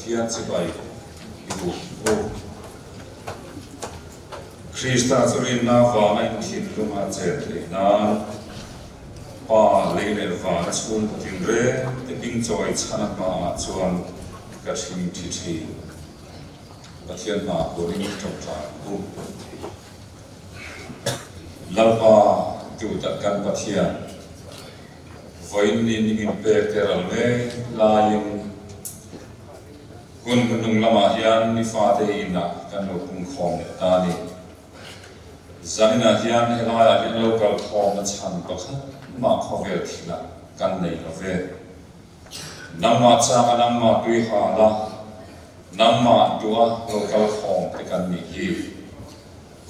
Pathian sebai ibu Krista surin na vana in thin luma chetri na pa leile vana school tinre te ping choi chana ma chuan ka thing thi Pathian ma boring chokta bu lalpa tu takkan Pathian voin ni ningin pekteral me laing kun nung lama hian ni fa te ina kan lo kung khom tani zanina hian helaya in local khom na chan pakhat ma khovel thina kan nei love namma cha namma tui hala namma tua local khom te kan ni hi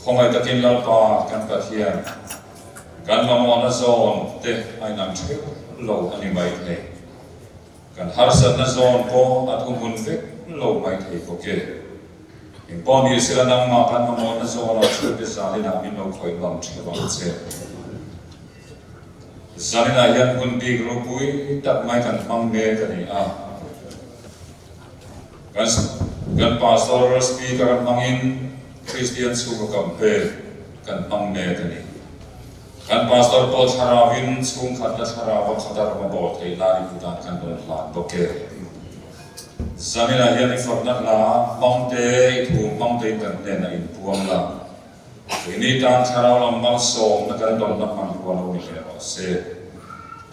khomai takin lalpa kan Pathian kan mamona zone te ai nam theu lo ani mai the kan harsat na zone ko at umun ve lo mai the ko ke in pon ye sila nang ma kan mamona zone at chu pe salina min lo khoi lam theu bang che salina yan kun big lo pui tak mai kan mang me ka ni a kan pastor speaker kan mangin Christian school campaign kan mang me ka ni kan pastor Paul Charavin sung khatta Charawa khatar ma bo thei lari budan kan don hlan boke zamina hian ifakna la mangte thu mangte kan nen in puang la ini tan Charaw lam mal som na kan don na man ko lo ni le se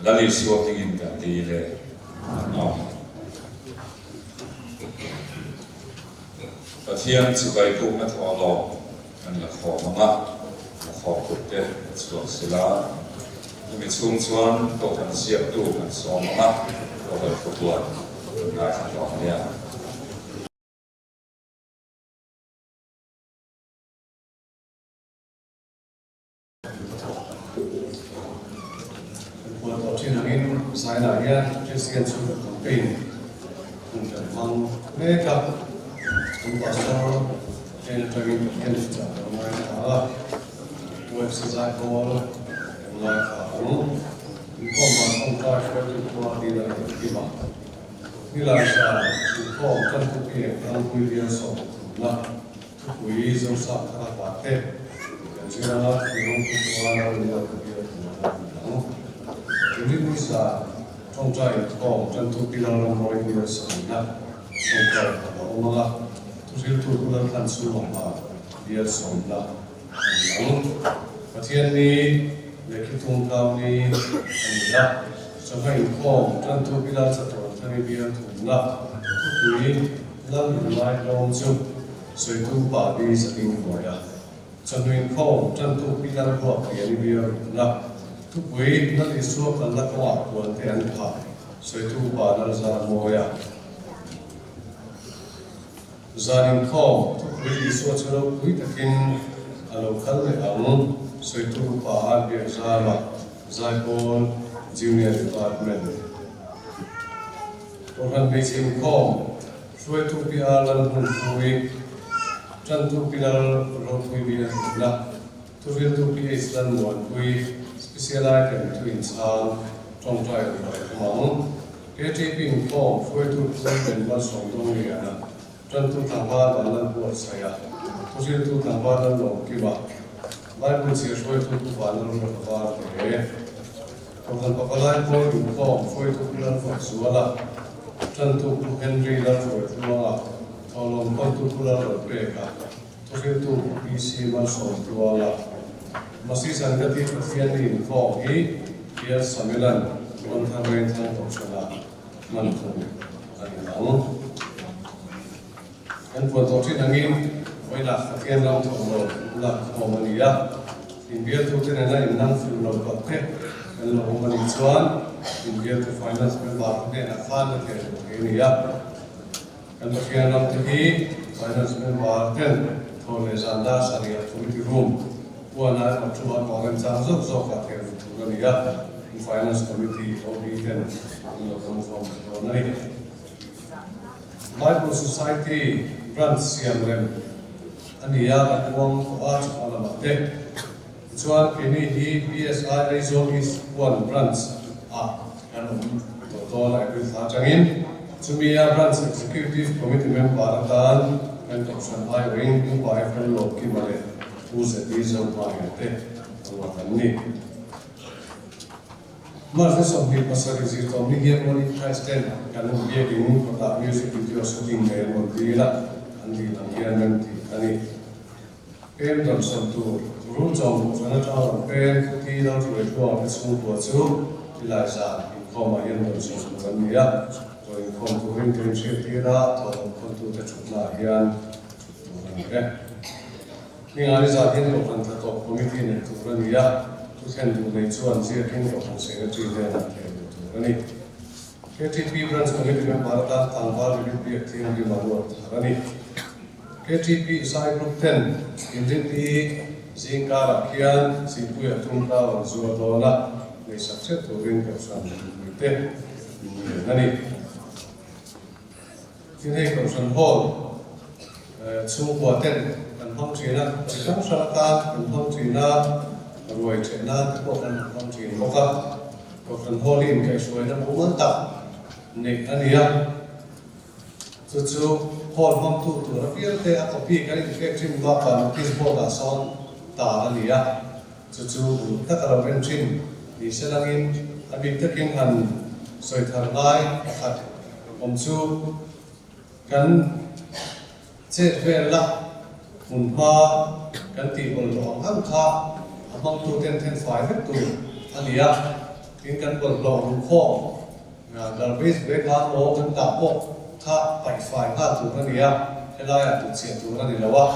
dali suo tingin kan ti le Pathian sibai tu na tholo kan la kho mangaขอบคุณเจ้าส่วนศิลามีชุ่มชวนตัวกันเสียบตู้กันสองมากตัวกันฟุตบอลได้ทั้งสองเนี่ยวันต่อที่นั่งinสายหลังเนี่ยจะเสียชุดของปีนคุณจะฟังเมื่อกับคุณปัสสาวะเอ็นทวินเอ็นฟิตาประมาณนั้นWebsite call like informal contact with the Kima. Nilasha inform Tantuki and William Song. We is also Karate. Zirana, we don't put one the Nisa Tongjai call Tantuki and William Song. Omala to Zil to Kulan Tansuma, yes, on that. Pathian ni leki thung kau ni anila sampai khom tan tu bila sator thani bia thungla tui lam lai long chu soi tu pa bi saking boya chanuin khom tan tu bila ko ni bia la tu pui na li su kan la ko ko te an pha soi tu pa na za moya zanin khom tu pui li su chalo pui takin alo khal le ang soi tu pa an bi zama zaipol junior department orang beijing kom soi tu pi alan hun hui chan tu pi al ro hui bi na tu vil tu pi islan mon hui specialized and to insan trong trai mong ke ti ping kom soi tu ben ma song dong ni ana chan tu thang ba dan lan bu saya Tusil tu tambaran lo kiba, lai pun sia shoi tu panan lo kabar te. Kalau pakalai pun yuko, shoi tu pilar fak suala, chan tu Henry lan shoi tu mala, kalau pun tu pilar lo peka, tusil tu PC masuk tu ala. Masih sanggati Pathian ni info hi, dia samilan, tuan kami tang tu sana, mantu, anjang. Kan pun tu si nangin. Oi la Pathian lam thong lo la homani ya in bia tu te na in nang fil lo ka te kan lo homani chuan in bia tu finance me ba ne na khan te ni ya kan Pathian lam te hi finance me ba ten thole zanda saria committee room wana ma chu an organ chang zo zo ka te tu ni ya in finance committee of the ten lo kom from nai Bible Society grants siam rem Ania kuang kuat ala mate. Chuan ini di PSI zone is one branch. Kan to lai bi tha changin Sumia Branch Executive Committee Member Atan and Option I Ring by Fellow Kimale, who's a diesel market, what I need. Mas of the facilities of media money president can be given for the music video shooting there on the and the environment and it also to rules of Sanata and Pen, Tila to report the school to a zoo, Eliza in Coma in the Somalia, so in come to internship Tira, or come to the Chutlahian. Eliza in the top committee in Turania. Can do the two and zero king of the secretary there and any KTP branch committee member and Bali be a team of the Rani. KTP side group 10 in the Zinka, Kian, Sipuya Tunta, and Zuadona, they succeed to ring of some with them. Rani. Today comes on hall, Sumo 10 and Homsina, Chikam Salata, and Homsina. Rồi chuyện là cái bộ phận công trình một cấp bộ phận hồ lim cái suối nó cũng muốn tập nên anh em chú hồ phong tu tu nó biết thế có biết cái chim vào phần cái bộ là son ta anh em chú tất cả là bên chim thì sẽ là in anh biết tất kinh hành rồi thằng lai thật ông chú cần chết về là muốn hoa cần tìm một lòng hăng khá mong tu ten phải hết tu anh đi à kiến căn quần lồng kho là biết về khá ô vẫn đạp bộ khá phải khá tu anh đi à cái này là tu chuyện tu anh đi là wa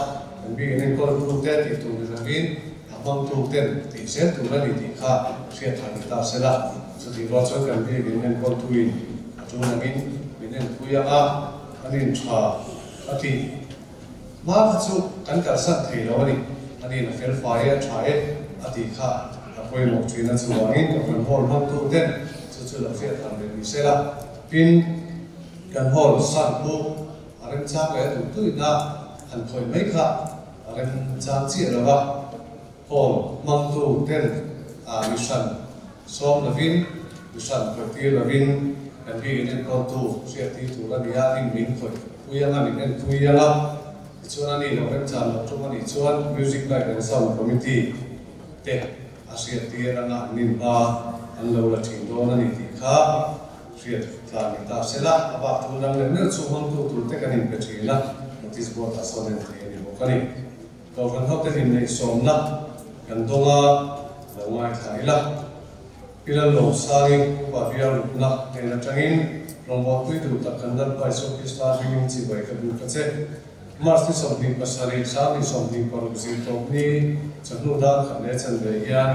anh biết nên con tu ten thì tu được biết mong tu ten thì sẽ tu anh đi thì khá sẽ thành ta sẽ là sự thì lo cho cần biết nên con tu in chúng anh biết nên tu ya anh đi trả anh thì mà chú căn cả sát thì đó đi anh đi là phải trái ati kha apoi mo china chuangin kan hol hom tu den chu la fe thang le ni sela pin kan hol san bu aren chak le tu na han khoi mai kha aren chang chi la ba hol mang tu den mission som la vin mission ko ti la vin kan bi nen ko tu se ti tu la dia in min khoi uyanga min nen uyanga chuan ani lo ren chan lo chu ani chuan music light and sound committee te asia ti ranga nin ba an lo la thing do na ni ti kha riat tla ni ta sela aba thu dang le ne chu hang tu tu te kan in pe thila notice board a sonen te ni bo kani ko kan hok te hin nei som na kan donga lo ngai thai la pila lo sari ba bia na ne na tangin long bo tu tu ta kan dal pai so ki sta ring chi bai ka du ka che Marti something pasari sami something parusi topni chanu da khane chan ve yan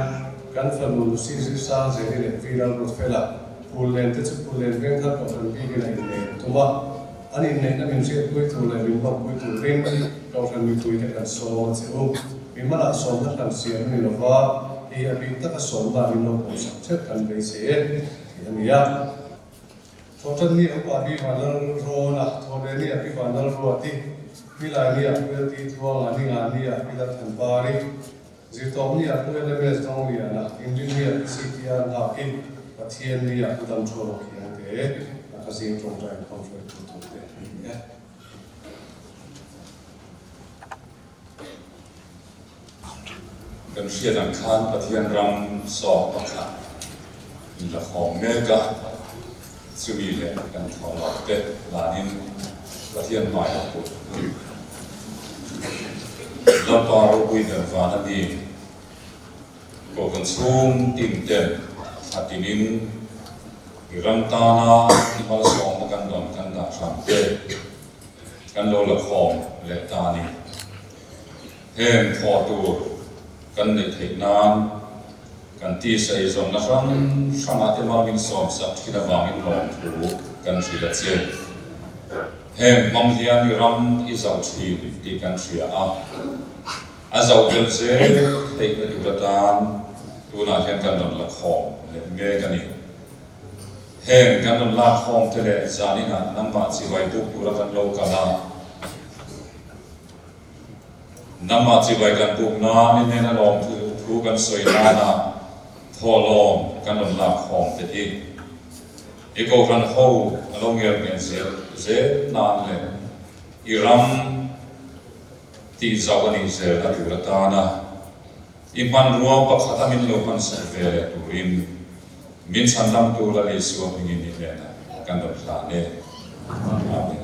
kan falu si sa je ni le viral ro fela pulen te pulen ve kha ko ran bi ni ne tuma ani ne na min se ko tu le bin ba ko tu ren ko ran mi tu te kan so se o mi mala so na kan si ni lo va e a bi ta ka so ba ni lo ko sa che kan ve se ni ya Total ni apa bi mana ro na to le ni abi mana ro ti Bila ni aku ti tuang ani ngani aku dah tanpari, zitom ni aku dah best tong ni anak engineer CTR hakim, patian ni aku dalam corok yang te, nak kasih trontai konflik tu te. Kan siapa yang kan patian ram sok pakai, ini hong mega, sumile kan tolak te, lain patian mai aku. Lampar ui dan fana di ko kan sum tim ten atinin iram tana imal song kan don kan da sampe kan lo la khom le tani hem photo kan ne theknan kan ti sai zon na ram sanga te ma min som sak thina wa min long thu kan sila chen hem mam hian ram izau thi ti kan sia a zau vel se thei na du tan tu na hian kan don la khom le nge kan ni hem kan don la khom te le zani na namba chi vai tu pura kan lo ka na namba chi vai kan pu na ni ne na lom thu kan soi na na tholom kan don la khom te ti Iko kan ho along yer men ze nan le iram ti zawani ze na turatana iman ruang pakhatamin lo pan servele turin min sandam tu la le suwa pingin ni lena kan do plane amen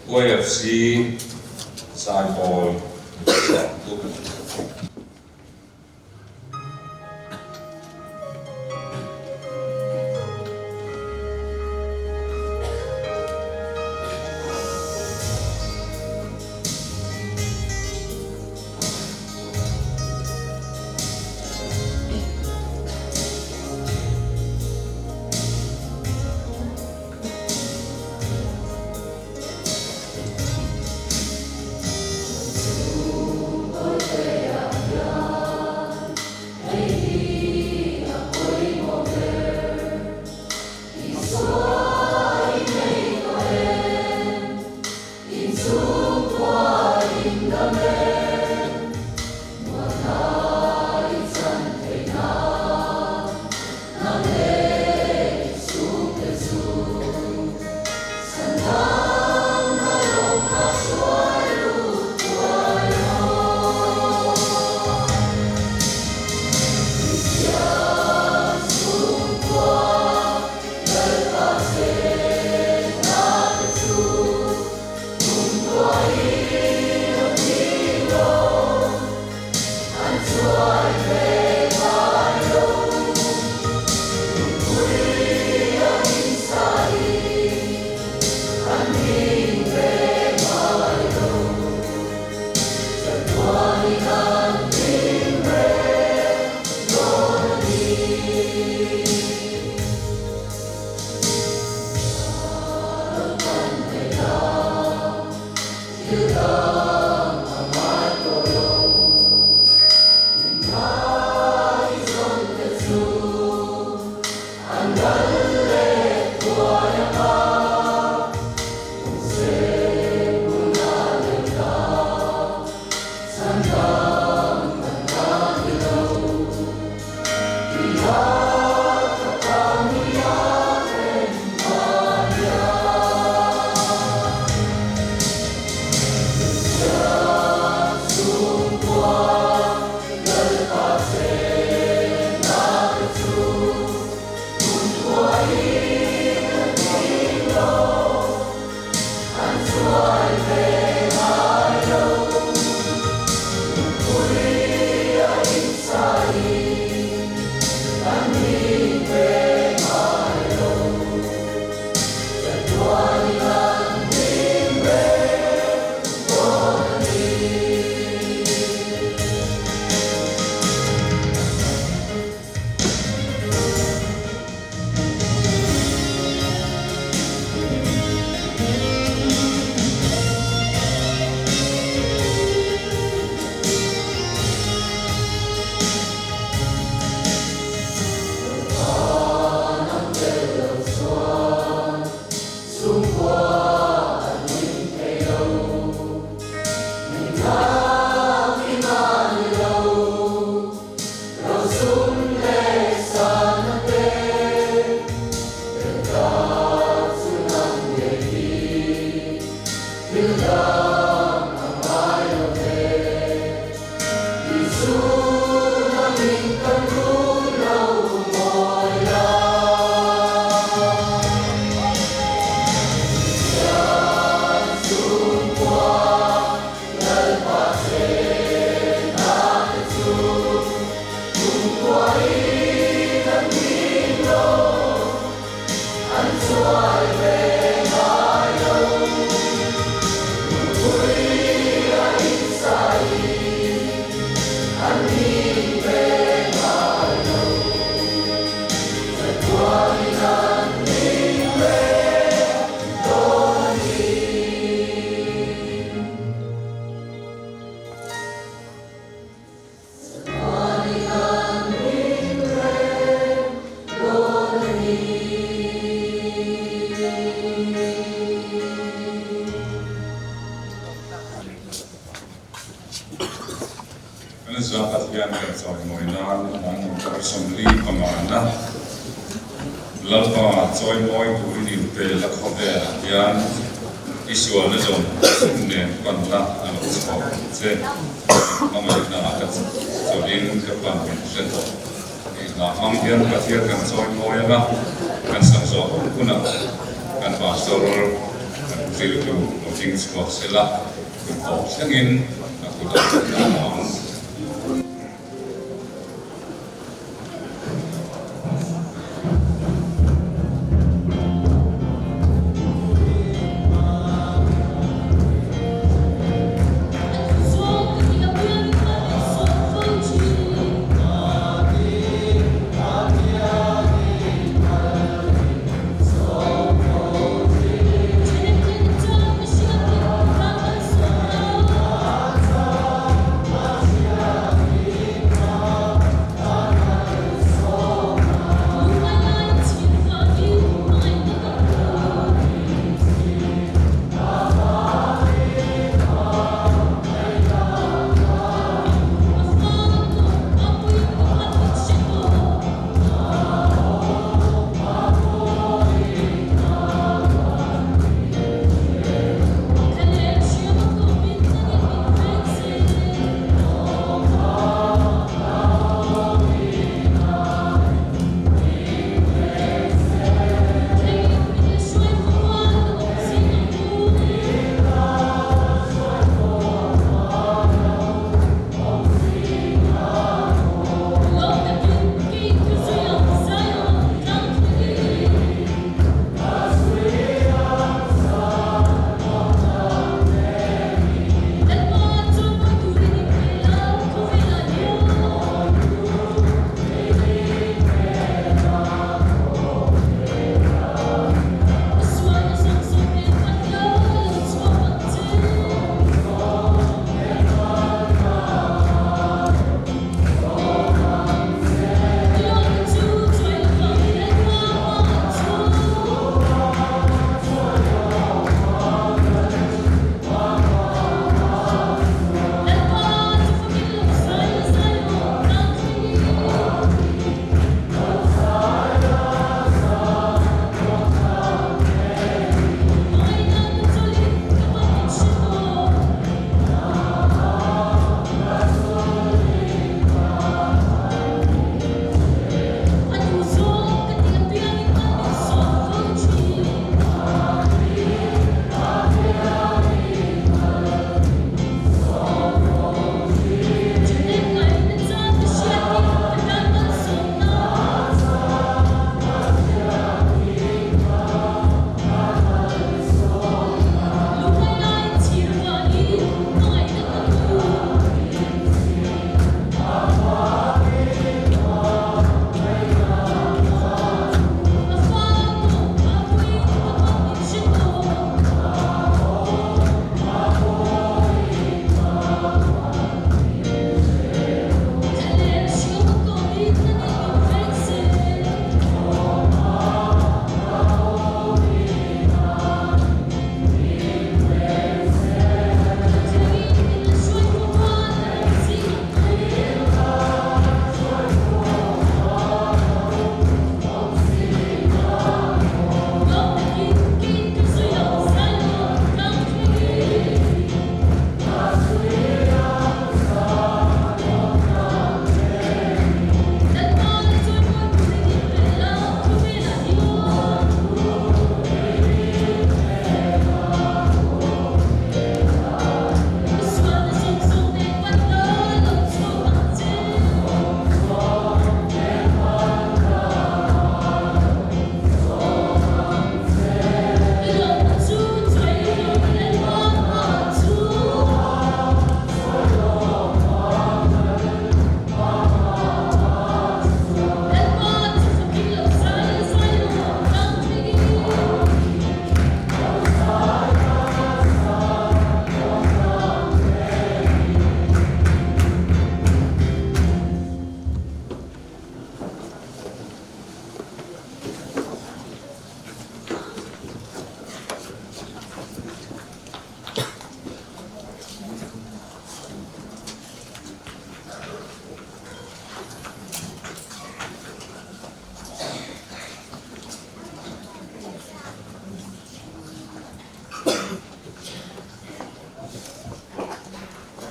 OFC sai ball Ana zakat yan kan soy moinan ang personally pamana. Lapa soy moi turi ni pe lakhobe yan isual na zon ne panla ang uspo se mamalik na akat so din ka pan seto na ang yan katia kan soy moi na kan samso kuna kan pastor kan tilu moting sport sila ko sangin aku dah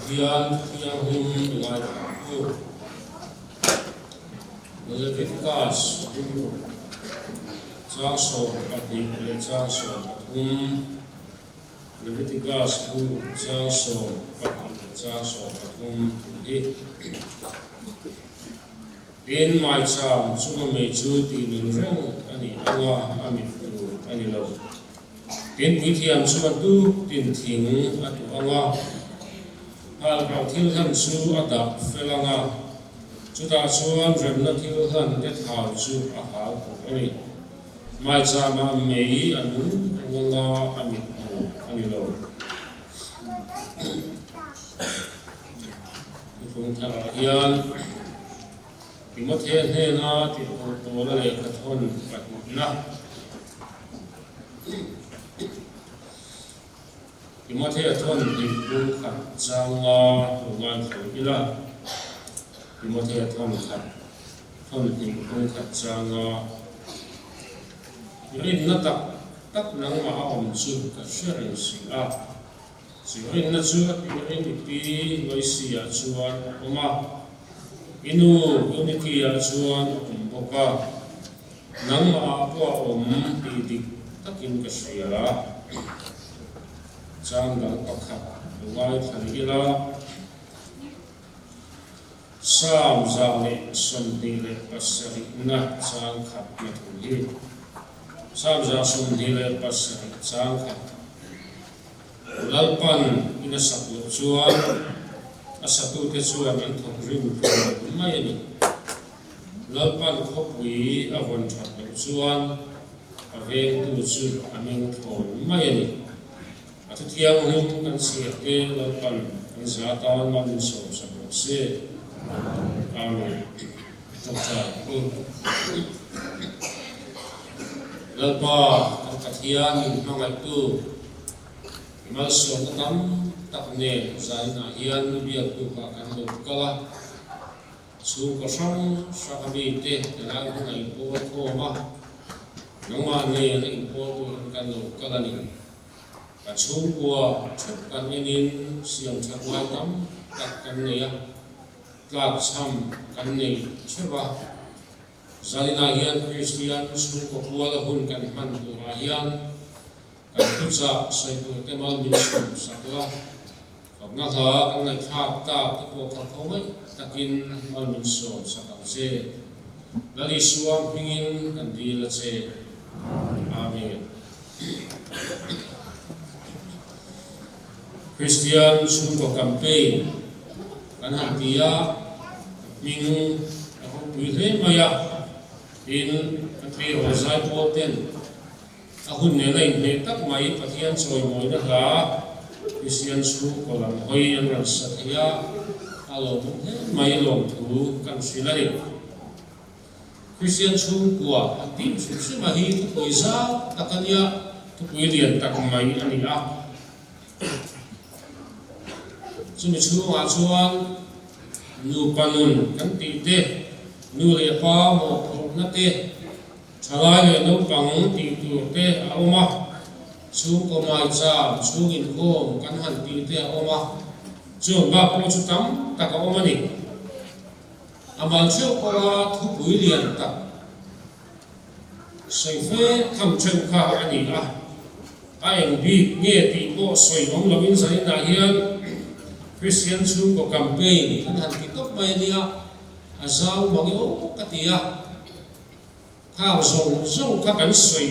Pathian yang dengan itu Leviticus Jaso Pathi Jaso Pathum Leviticus Jaso Pathi Jaso Pathum in my charm Suma Meju Ti Nureng Ani Awa Amit Ani Lo in Withiam Suma Tu Tin Ting Atu Awa Al Thil Han Su Adap Felanga Chuta Chuan Remna Thil Han Det Hal Su Ahal Ani my charm Mei Anu Awa Amit Ani Lo Ifung Thara Hian Timothy Hena ti Tora le Kathon Patna Timothy Athon Ipung Khat Changa Lungan Thila Timothy Athon Khat Thon Ipung Khat Changa Rin na tak nang maawam chu ka sharing sila Sirin na chu at rin iti Loisia chuan Oma Inu unity chuan boka nang maapo tidik takin kasya changgal pakhat luwai thalila sam zale sondile pasari na chang khat na thuli sam za sondile pasari chang khat lalpan ina saklo chuan Asatu ke chuan an thok rim mai ani lalpan khopui avon that chuan aveng tu chu ameng thon mai ani atu thiang him kan sia ke lalpan kan za ta man so sa se amen tokta lalpa kan kathian mangai tu mal so tam takne zaina hian biak tu ka kan lo kala chu ko sang sakami te la ko nai po ko ma nangwa ne nei po tu kan lo kala ni ka chu ko chep kan inin siam thakwa tam tak kan ne ya tlak sam kan ne cheba zaina hian Christian chu ko wala hun kan man tu hian kan pusa sai tu te mal min sakla nga tha ang nai thak ta ko ka khomai takin malmin so sa kamse lali suam pingin kan di la che amen Christian suko campaign kan hatia ming ako pwede maya in katri rozai poten ako nilay netak may patian soy mo na ka Christian su kolam hoi yang rasa dia kalau mai long tu kan silai Christian su kuah hati su mahi tu kuisa takanya tu kuidian tak mai ani ah sumi su acuan nu panun kan ti te nu le pa mo na te chalai le no pang ti tu te auma chu ko mai cha chu in ko kan han ti te oma chu ba ko chu tam ta ka oma ni amal chu ko thu pui lian ta sai fe tham chen kha ani a ai bi nge ti ko soi long lo in sai na hian Christian chu ko campaign kan han ti top mai nia azau mangi o katia khao song song ka kan soi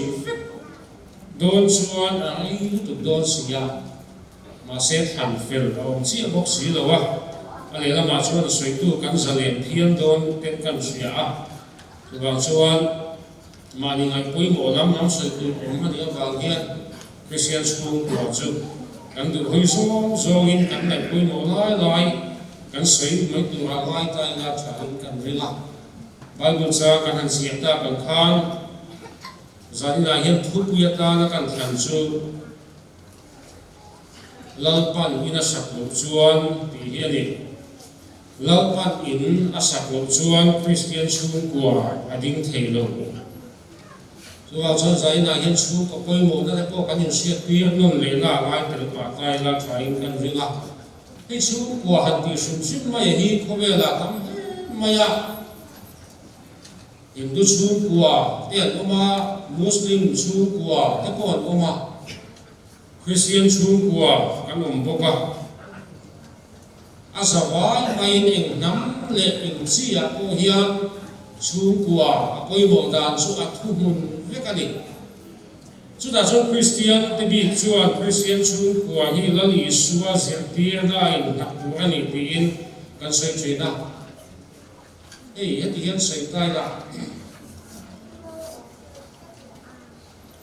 Don chuan ai tu don sia ma set han fel om chi bok si lo wa ale la ma chuan soi tu kan zalen thiam don ten kan sia tu bang chuan ma ni ngai pui mo lam nam soi tu om ma dia wal hian Christian school ko chu kan du hoi so zo in kan nai pui mo lai kan soi mai tu ha lai tai la than kan rila Bible cha kan han sia ta kan khan Zaina hian thupuya ta na kan thlan chu lalpan in a saklo chuan ti hiani lalpan in a saklo chuan Christian chu kwa ading theilo chuan chuan zaina hian chu ko poi mo na po kan in sia pi non le la lai tel pa tai la thain kan ringa hei chung kwa han ti sim mai hi khowela tam maya Hindu chung kwa te oma Muslim chung kwa te kon oma Christian chung kwa kan boka asawai mai eng nam le eng sia ko hian chung kwa akoi mo dan su athu mun vekani chu da chung Christian te bi chuan Christian chung kwa hi lali suwa zia tir da in takpu ani ti in kan sei china ei heti hian sei tai la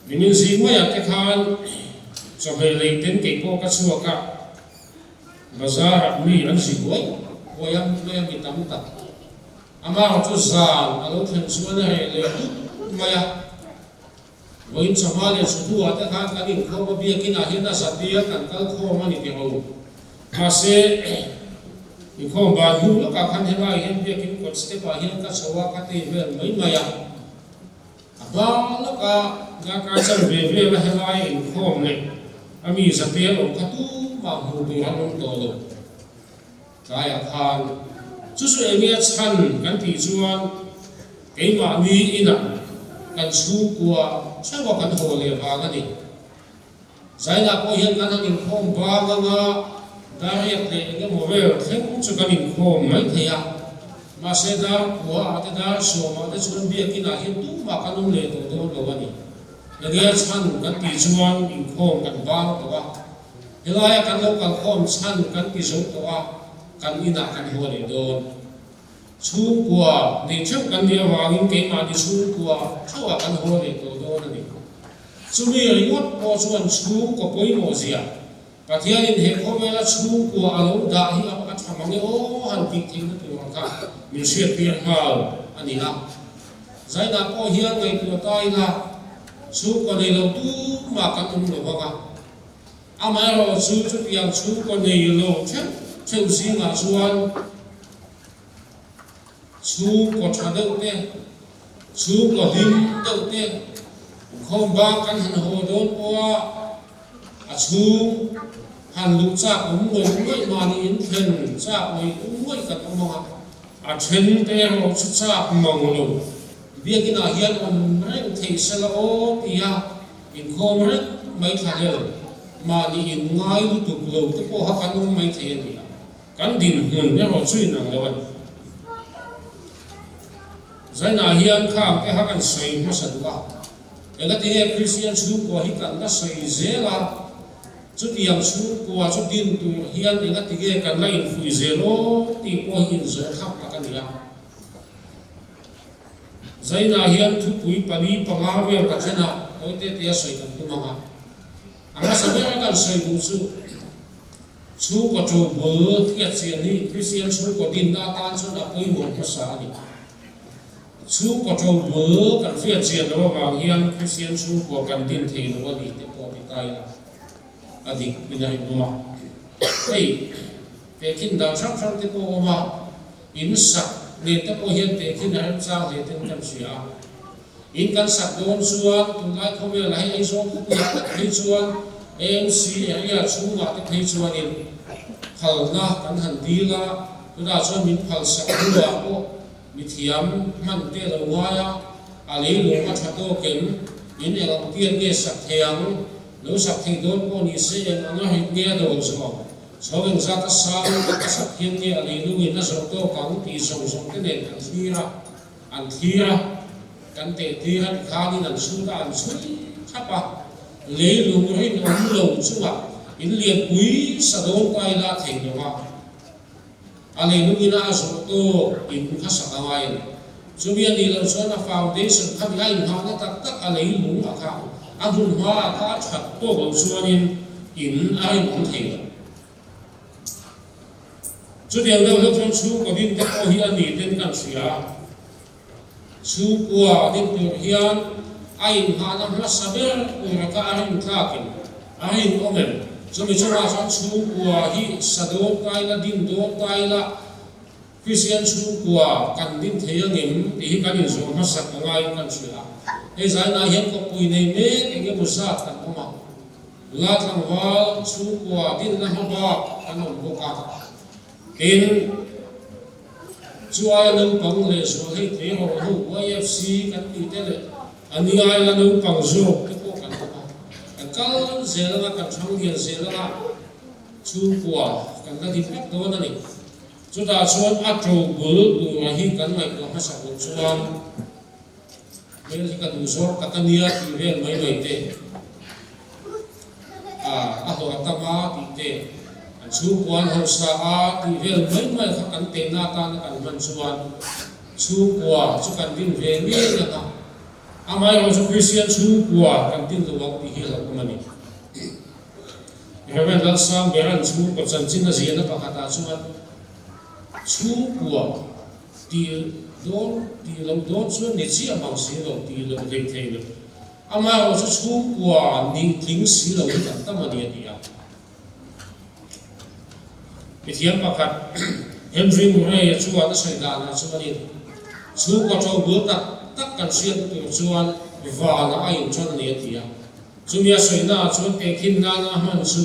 Minin si maya te khan cho về lấy tên cái cô cá chua cả bazar mi ăn gì vậy cô em bị tắm tật ama họ cho giàn alo thèm xuống này lấy maya với cho hoa liền số thua te khan cái gì không có bia kia hiện tại sát bia cần cái khô mà đi tiêu mà sẽ thì không bao nhiêu là các khán giả hiện bia kia còn sẽ bao nhiêu các số các tiền về mấy maya bao là cả chân về là hay lại không này ami zatia om khatu ma hu bi hanum to lo kaya khan chu su emia chan kan ti chuan ke ma ni ina kan chu kwa chawa kan ho le ba ga ni zaina ko hian kan in khom ba ga nga dariat le ge mo ve theng chu kan in khom mai theya ma se da kwa ate da so ma te chuan bi ki na hi tu ma kanum le to do lo ani Dia chan kan ti chuan in khom kan bang to wa helaya kan lo kan khom chan kan ti zo to wa kan ina kan ho le don chu kwa ni chuk kan dia wangin ke ma ni chu kwa chawa kan ho le to don ani chu mi ri ngot ko chuan chu ko poi mo zia pathian in he khomela chu kwa alo da hi a thamang o han ti thing tu ka mi sia tir hal ani la zaina ko hian ngai tu tai la chú con này lâu tu mà các ông lâu bác à mà rồi chú yang chú con này lâu chết châu xí ngã xuân chú có trả đâu thế chú có him đâu thế không ba căn hành hồ đốn qua à chú hành lục cha cũng người mà đi in thuyền cha người cũng người cả ông mà à thuyền thế rồi chú cha mong lâu việc cái nào hiện ông rèn thấy sẽ là ô thì in không rèn mấy thằng rồi mà đi in ngay lúc tục lâu thì có học anh ông mấy thằng gì cán đình hồn nhớ họ suy năng rồi giải nào hiện khang cái học anh soi nó sẽ đúng không cái cái Christian chú của hiện cảnh nó soi dễ là chút điểm chú của chút tin tu hiện cái cảnh lại phui dễ lố thì có hiện dễ khác là cái gì Zaina hian thu pui pani panga ve ka chena oite te soi kan tu manga anga sabe kan soi bu chu ko chu bo kia chian ni Christian chu ko din da tan chu na pui mo ka sa ni chu ko chu bo kan fia chian lo wa hian Christian chu ko kan din thei lo ni te ko bi tai la adi binai ma ei te kin da chap chap te ko ma in sak nên tất cả hiện tại khi nào sao thì tên cần sửa in căn sạc đồn xuân tụi lại không biết là hay số cũng là thấy xuân em xí ấy là chú ngã thì thấy xuân in hal na căn hành đi là tôi đã cho mình hal sạc đua cô mình thiam man tê là ngoài à lấy lúa mà chặt tô kiếm in là đầu tiên cái sạc thiang nếu sạc thì đồn cô ni sẽ nó nghe đồ rồi sau khi ra ta sao ta sắp hiện như là lúc này nó sống to cắn thì sống cái nền ăn thi ra cắn tệ thi ra khá đi làm suy ta ăn suy chắc à lấy luôn cái nó lâu chứ mà in liền quý sa đốn quay la thành rồi mà anh ấy lúc này nó sống to in khá sắc ngay chú biết đi làm sao là foundation khá ngay mà nó tắc anh ấy muốn là khá anh muốn hoa khá chặt to bằng suy in ai cũng thấy chú điều đâu lúc chú có tin tất cả hiện ni tên căn sửa chú của tin được hiện ai hà nam là saber của các anh khác anh ông em cho mình cho ra chú của hi sado tai là din do tai là Christian chú của căn tin thế anh thì cái gì rồi nó sạch ngay căn sửa cái giải này hiện có quỳ này mấy cái một sát căn ông la thangwal chu kwa tin na haba anom boka tin chuai nang pang le so hei te ho ho YFC kan ti te le ani ai la nang pang zo te ko kan ka kan kal zela kan thang dia zela chu kwa kan ka di pek to na ni chu ta chuan a tro bul tu ma hi kan mai ko ha sa ko chuan mel hi ka du so ka tania ti vel mai mai te a ho ta ma ti te chu quan hậu sa a thì về mấy mấy các cảnh tiền na ta nó cảnh man chuan chu qua chu cảnh tin về nghe là ta à mai rồi chu Christian chu qua cảnh tin đồ học thì hiểu là cái này Heaven là sang beran chu có chân chính là gì nó bảo ta chuan chu qua thì lâu đó chuan để chỉ bằng xí lâu thì lâu thế thế rồi à mai rồi chu qua nín kính xí lâu thì tâm mà đi à Ithiam pakat Henry Murray chuan a soi dan a chuan in chu ko tho bul tak kan sian tu chuan va na a in chuan le tia chumia soi na chuan te khin na na man chu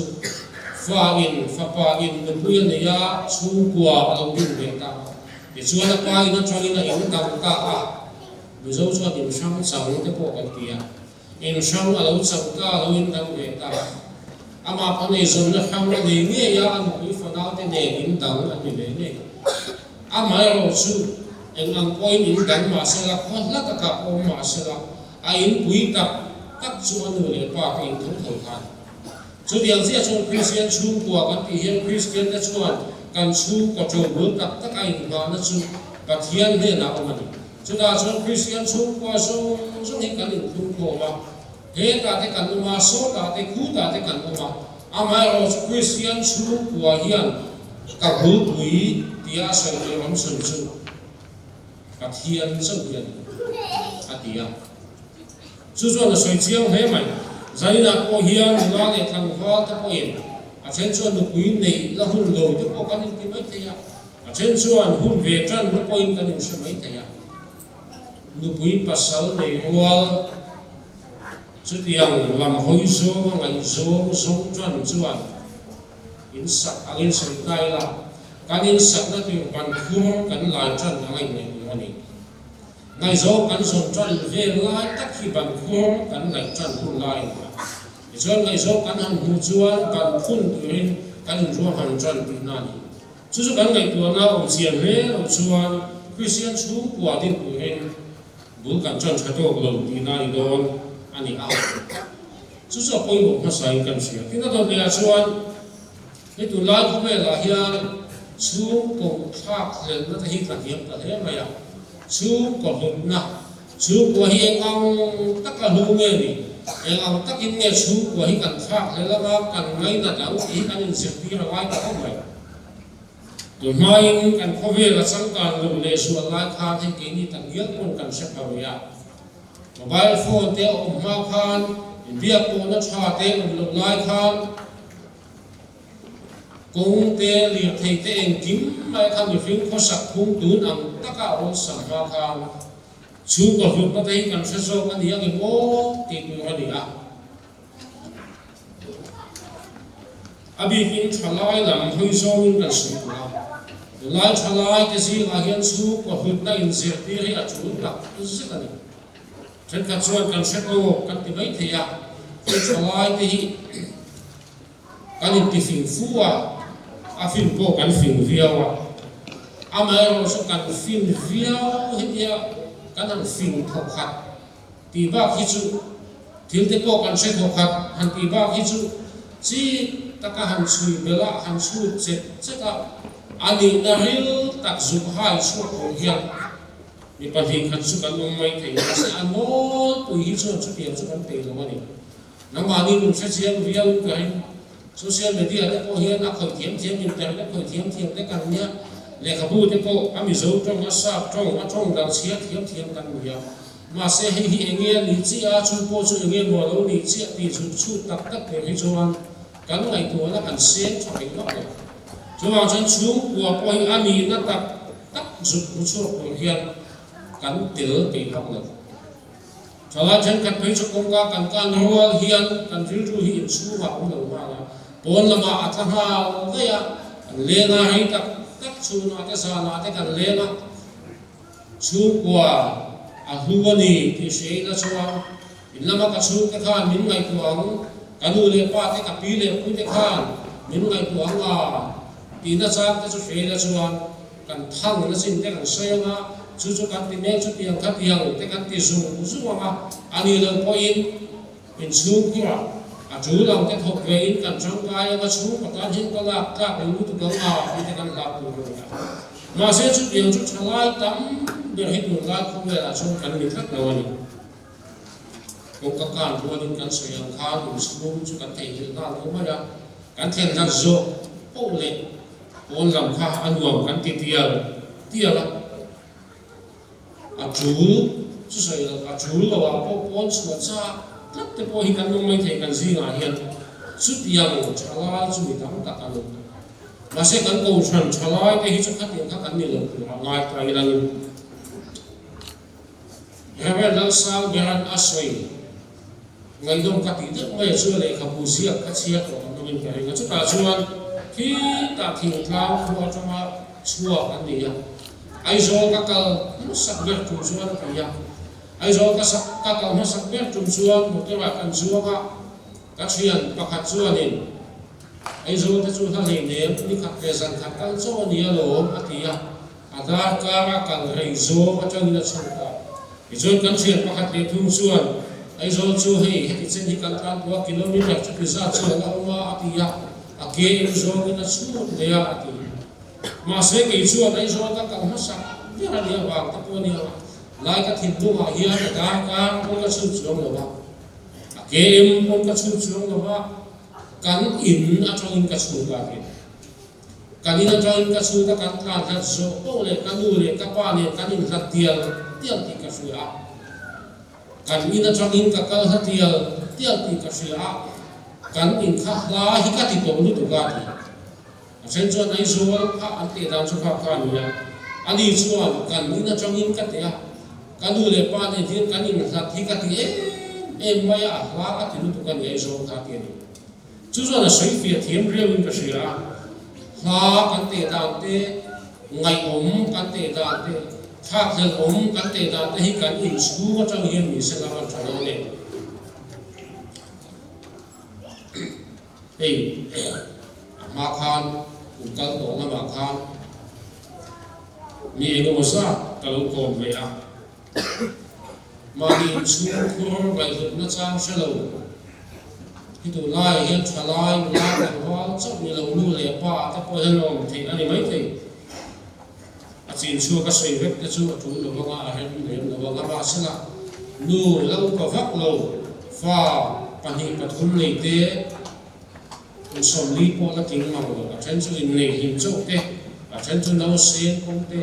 fa in fa pa in nu puya ne ya chu kwa a lo din ve ta ti chuan a pa in a chuan in a in dang ta a nu zo chuan in sang chang te po kan tia in sang a lo chang ta lo in dang ve ta ama pane zon na khang na ne nge ya an ku fa na te ne in dang an ni ne ama ro chu en ang point in dang ma sa la khon la ka ka o ma sa la a in pui tak chu an le pa ka in thong thong khan chu diang sia chu Christian chu kwa kan ti hian Christian na chuan kan chu ko chu bu tak a in ba na chu pathian ne na o ma ni chu da chu Christian chu kwa so hi kan in thong ko ma he ta te kan ma so ta te khu ta te kan ma ama ro Christian chu kwa hian ka hu pui tia sa le ram sun chu ka thian sang hian atia chu chuan soi chiang he mai zaina ko hian la le thang kha ta ko in a chen chuan nu pui nei la hun lo te ko kan ti mai te ya a chen chuan hun ve tran nu ko in kan in se mai te ya nu pui pasal nei wal chu tiang lam hoi zo ngai zo chuan chuan in sak angin sai kai la kan in sak na tu ban khum kan lai chuan ngai nei ani ngai zo kan zo chuan ve lai tak hi ban khum kan lai chuan hu lai chuan ngai zo kan han hu chuan kan phun tuin kan ro han chuan ti na ni chu kan ngai tu na om chian he om chuan Christian chu kwa din tu hen bu kan chuan chato lo ti na ni don ani a chu so poi mo ma sai kan sia tina do ne chuan ni tu la khu me la hian chu ko thak le na hi ka hiam ta he ma ya chu ko hum na chu ko hi ang tak ka hu nge ni ang tak in nge chu ko hi kan thak le la ba kan ngai na dang hi kan in sir ti ra wai ka mai tu mai kan ko ve la sang kan lu le su la kha the ke ni tan hial kon kan se pa ya mobile phone te om ma khan india ko na tha te om lo lai khan kong te li thei te en kim mai khan ni fing kho sak khung tun ang taka ro sam ma khan chu ko hu pa te kan se so kan yang i mo ti tu ha ni a abi kin thalai lam hoi so min kan su la lai thalai te si la hian chu ko hu na in zir ti ri a chu la se kan chen ka chuan kan se ko kan ti mai the ya ke thalai te hi kan in ti fing fuwa a fin po kan fing viawa ama ro so kan fing viaw hiya kan an fing thok khat ti ba khi chu thil te po kan se thok khat han ti ba khi chu chi taka han chui bela han chu che ka ani na ril tak zu hai chu ko hiya ni pa hi khan chu kan mai thei na se anol pu hi chu ti chu kan te lo ni nang ma ni nu se chiang viaw ka hin social media te ko hian a khoi thiam internet khoi thiam te kan nia le khabu te ko ami zo tong a sa tong dang chia thiam kan nia ma se hi enge ni chi a chu po chu enge mo lo ni chi ti chu tak te hi chuan kan ngai tu na kan sen thoi lo chuan chan chu wa po hi ami na tak zu chu ko hian kan tel te hak lo Chala chen kat pei chu kong ka kan rual hian kan ril ru hi in chu ma ong lo ma la pon lama atha le ya le na hi tak chu na te sa na te kan le na chu kwa a huani ti sei na chuang in lama ka chu te khan min ngai tuang kanu le pa te ka pi le pu te khan min ngai tuang a ti na chang te chu sei na chuang kan thang na sin te kan sei na chu kan ti me chu tiang kha tiang te kan ti zu ma ani lo point in chu kira a chu lang te thok ve in kan chang kai ma chu ka ta jin ka la ka lu tu ka ma te kan la tu ma se chu tiang chu chalai tam de hi tu la khu le la chu kan ni thak na ni ko ka kan ro ni kan se yang kha du chu chu kan te hi na lo ma ya kan theng na zo po le pon lam kha anuam kan ti tia la a chu sai la a chu lo wa po pon chu cha tat te po hi kan no mai thei kan zi nga hian chu tiang chala chu mi tam ta kan ma se kan ko chan chala te hi chu khat yang kha kan ni lo ngai tai la ni Hewe dal sao beran asoi ngai dom ka ti te mai chu le ka pu sia ka chia ko no min ka ri chu ta chuan ki ta thing tlang ko chama chua kan ni ya ai zo ka kal no sak ber tu chuan ka ya ai zo ka sak ka kal no sak ber tu chuan mo te wa kan zuwa ka chian pakhat chuan in ai zo te chu ha le ne ni khat te san khat kal cho ni lo atia adar ka kal rei zo ka chang na chang ka izon kan chian pakhat le tu chuan ai zo chu hei he chen hi kan tlan 2 kilometer chu pisa chu la ma atia ake in zo ni na chu le ya ati ma se ke chu ai zo ka kal ma sak ya ni wa ta ko ni lai ka thin tu ma hian da ka ko ka chu chu lo ba ake em ko ka chu chu lo ba kan in a chong in ka chu ka ke kan in a chong in ka chu ta kan tlan ta zo ko le kan nu le ka pa le kan in hlat tial ti ka chu a kan in a chong in ka kal hlat tial ti ka chu a kan in kha la hi ka ti to lu tu ka ti a chen chuan ai zo kha an te dan chu kha ni ya ani chuan kan in a chong in ka te a kan nu le pa le tin kan in hlat hi ka ti em mai a la ka ti lu tu ka ni ai zo kha ti ni chu chuan a soi fia thiam reu in ka chu a ha kan te dan te ngai om kan te dan te thak hel om kan te dan te hi kan in chu ka chang hian mi se la ma thalo le ei ma khan un kal to na ma khan mi eng mo sa ka lo ko me a ma ni chu khur bai na chang se lo hi tu lai hian thalai la ka wal chok ni lo lu le pa ta po hen om thei ani mai thei a chin chu ka sei vek te chu tu lo nga a hen le lo nga ba sala nu lo ka vak lo fa pani pathum nei te un som li po la ting ma lo a chen chu in nei him chok te a chen chu no sen kong te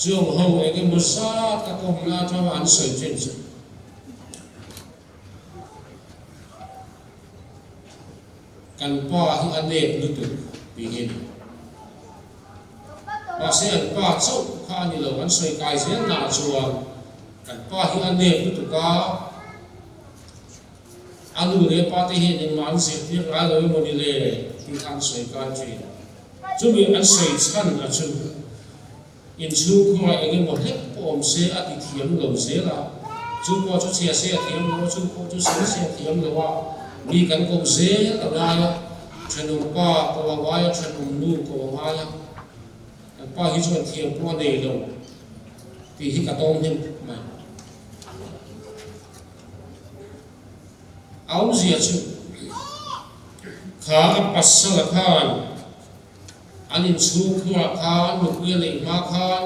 chuang ho e ke mo sa ta ko na tha an sei chen chu kan pa hi ane lu tu bi hin ba se an pa chau kha ni lo an sei kai zen na chuang kan pa hi ane lu tu ka anu le pa te hi ning man se ti ra lo mo ni le ti kan sei ka chi chu mi an sei chan a chu in chu ko enge mo he pom se a ti thiam lo se la chu ko chu sia se thiam lo chu ko chu se thiam lo wa mi kan ko ze la ya chanu pa ko wa ya chanu nu ko wa ya pa hi chu thiam po nei lo ti hi ka tong hin ma au zia chu kha pasala khan anin chu khua khan lu pi le ma khan